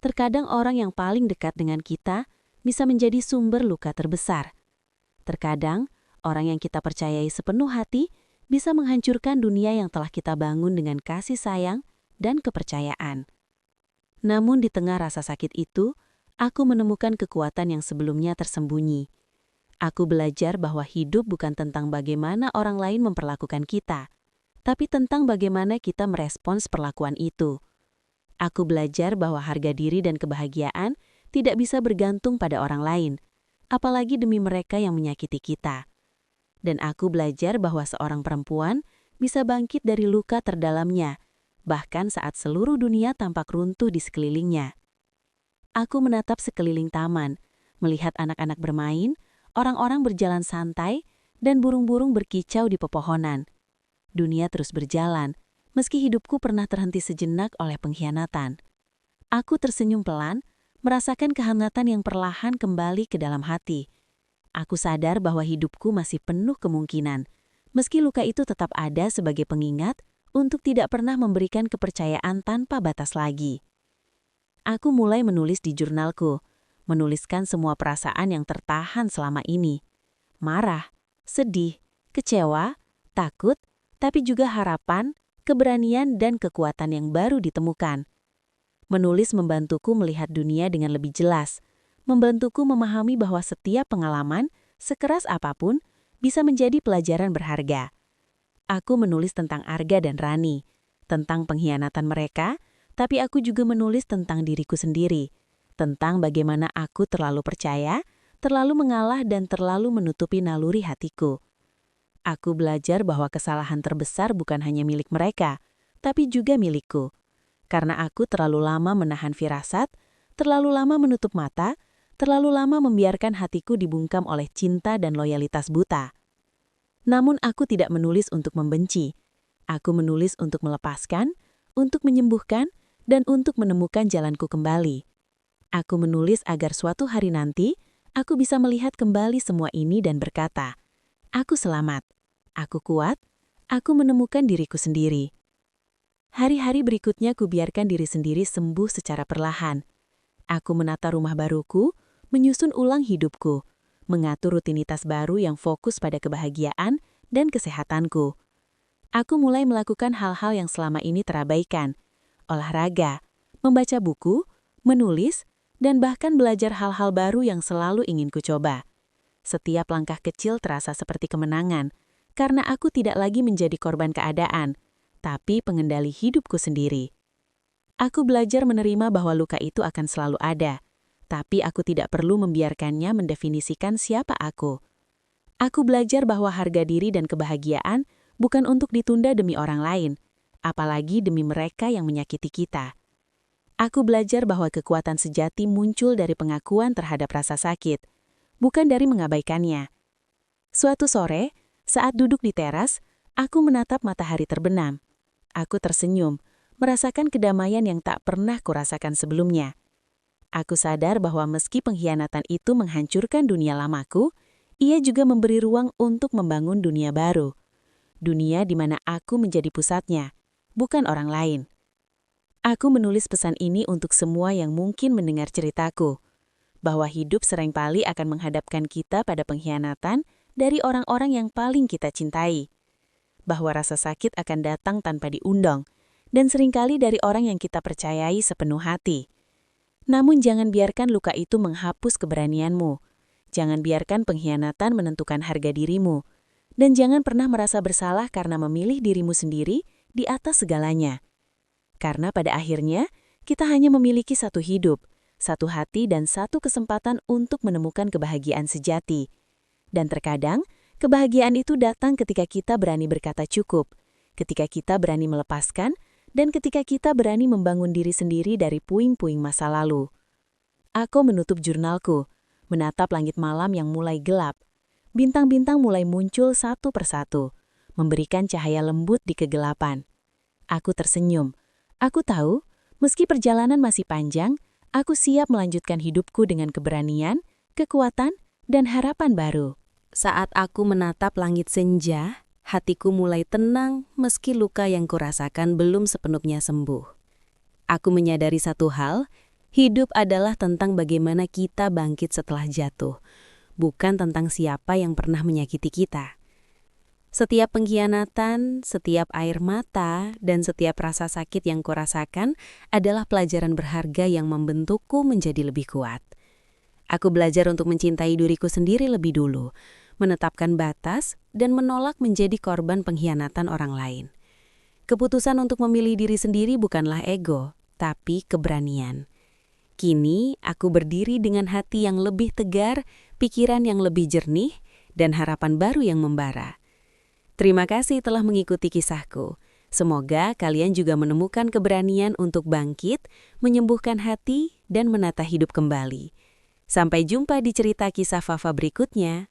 terkadang orang yang paling dekat dengan kita bisa menjadi sumber luka terbesar. Terkadang, orang yang kita percayai sepenuh hati bisa menghancurkan dunia yang telah kita bangun dengan kasih sayang dan kepercayaan. Namun di tengah rasa sakit itu, aku menemukan kekuatan yang sebelumnya tersembunyi. Aku belajar bahwa hidup bukan tentang bagaimana orang lain memperlakukan kita, tapi tentang bagaimana kita merespons perlakuan itu. Aku belajar bahwa harga diri dan kebahagiaan tidak bisa bergantung pada orang lain, apalagi demi mereka yang menyakiti kita. Dan aku belajar bahwa seorang perempuan bisa bangkit dari luka terdalamnya, bahkan saat seluruh dunia tampak runtuh di sekelilingnya. Aku menatap sekeliling taman, melihat anak-anak bermain, orang-orang berjalan santai, dan burung-burung berkicau di pepohonan. Dunia terus berjalan, meski hidupku pernah terhenti sejenak oleh pengkhianatan. Aku tersenyum pelan, merasakan kehangatan yang perlahan kembali ke dalam hati. Aku sadar bahwa hidupku masih penuh kemungkinan, meski luka itu tetap ada sebagai pengingat untuk tidak pernah memberikan kepercayaan tanpa batas lagi. Aku mulai menulis di jurnalku, menuliskan semua perasaan yang tertahan selama ini. Marah, sedih, kecewa, takut, tapi juga harapan, keberanian, dan kekuatan yang baru ditemukan. Menulis membantuku melihat dunia dengan lebih jelas, membantuku memahami bahwa setiap pengalaman, sekeras apapun, bisa menjadi pelajaran berharga. Aku menulis tentang Arga dan Rani, tentang pengkhianatan mereka, tapi aku juga menulis tentang diriku sendiri, tentang bagaimana aku terlalu percaya, terlalu mengalah dan terlalu menutupi naluri hatiku. Aku belajar bahwa kesalahan terbesar bukan hanya milik mereka, tapi juga milikku. Karena aku terlalu lama menahan firasat, terlalu lama menutup mata, terlalu lama membiarkan hatiku dibungkam oleh cinta dan loyalitas buta. Namun aku tidak menulis untuk membenci. Aku menulis untuk melepaskan, untuk menyembuhkan, dan untuk menemukan jalanku kembali. Aku menulis agar suatu hari nanti, aku bisa melihat kembali semua ini dan berkata, aku selamat, aku kuat, aku menemukan diriku sendiri. Hari-hari berikutnya kubiarkan diri sendiri sembuh secara perlahan. Aku menata rumah baruku, menyusun ulang hidupku, mengatur rutinitas baru yang fokus pada kebahagiaan dan kesehatanku. Aku mulai melakukan hal-hal yang selama ini terabaikan, olahraga, membaca buku, menulis, dan bahkan belajar hal-hal baru yang selalu ingin ku coba. Setiap langkah kecil terasa seperti kemenangan, karena aku tidak lagi menjadi korban keadaan, tapi pengendali hidupku sendiri. Aku belajar menerima bahwa luka itu akan selalu ada, tapi aku tidak perlu membiarkannya mendefinisikan siapa aku. Aku belajar bahwa harga diri dan kebahagiaan bukan untuk ditunda demi orang lain, apalagi demi mereka yang menyakiti kita. Aku belajar bahwa kekuatan sejati muncul dari pengakuan terhadap rasa sakit, bukan dari mengabaikannya. Suatu sore, saat duduk di teras, aku menatap matahari terbenam. Aku tersenyum, merasakan kedamaian yang tak pernah kurasakan sebelumnya. Aku sadar bahwa meski pengkhianatan itu menghancurkan dunia lamaku, ia juga memberi ruang untuk membangun dunia baru. Dunia di mana aku menjadi pusatnya, bukan orang lain. Aku menulis pesan ini untuk semua yang mungkin mendengar ceritaku, bahwa hidup seringkali akan menghadapkan kita pada pengkhianatan dari orang-orang yang paling kita cintai. Bahwa rasa sakit akan datang tanpa diundang, dan seringkali dari orang yang kita percayai sepenuh hati. Namun jangan biarkan luka itu menghapus keberanianmu. Jangan biarkan pengkhianatan menentukan harga dirimu. Dan jangan pernah merasa bersalah karena memilih dirimu sendiri di atas segalanya. Karena pada akhirnya, kita hanya memiliki satu hidup, satu hati dan satu kesempatan untuk menemukan kebahagiaan sejati. Dan terkadang, kebahagiaan itu datang ketika kita berani berkata cukup, ketika kita berani melepaskan, dan ketika kita berani membangun diri sendiri dari puing-puing masa lalu. Aku menutup jurnalku, menatap langit malam yang mulai gelap. Bintang-bintang mulai muncul satu persatu, memberikan cahaya lembut di kegelapan. Aku tersenyum. Aku tahu, meski perjalanan masih panjang, aku siap melanjutkan hidupku dengan keberanian, kekuatan, dan harapan baru. Saat aku menatap langit senja, hatiku mulai tenang meski luka yang kurasakan belum sepenuhnya sembuh. Aku menyadari satu hal, hidup adalah tentang bagaimana kita bangkit setelah jatuh, bukan tentang siapa yang pernah menyakiti kita. Setiap pengkhianatan, setiap air mata, dan setiap rasa sakit yang kurasakan adalah pelajaran berharga yang membentukku menjadi lebih kuat. Aku belajar untuk mencintai diriku sendiri lebih dulu, menetapkan batas, dan menolak menjadi korban pengkhianatan orang lain. Keputusan untuk memilih diri sendiri bukanlah ego, tapi keberanian. Kini, aku berdiri dengan hati yang lebih tegar, pikiran yang lebih jernih, dan harapan baru yang membara. Terima kasih telah mengikuti kisahku. Semoga kalian juga menemukan keberanian untuk bangkit, menyembuhkan hati, dan menata hidup kembali. Sampai jumpa di cerita kisah Fafa berikutnya.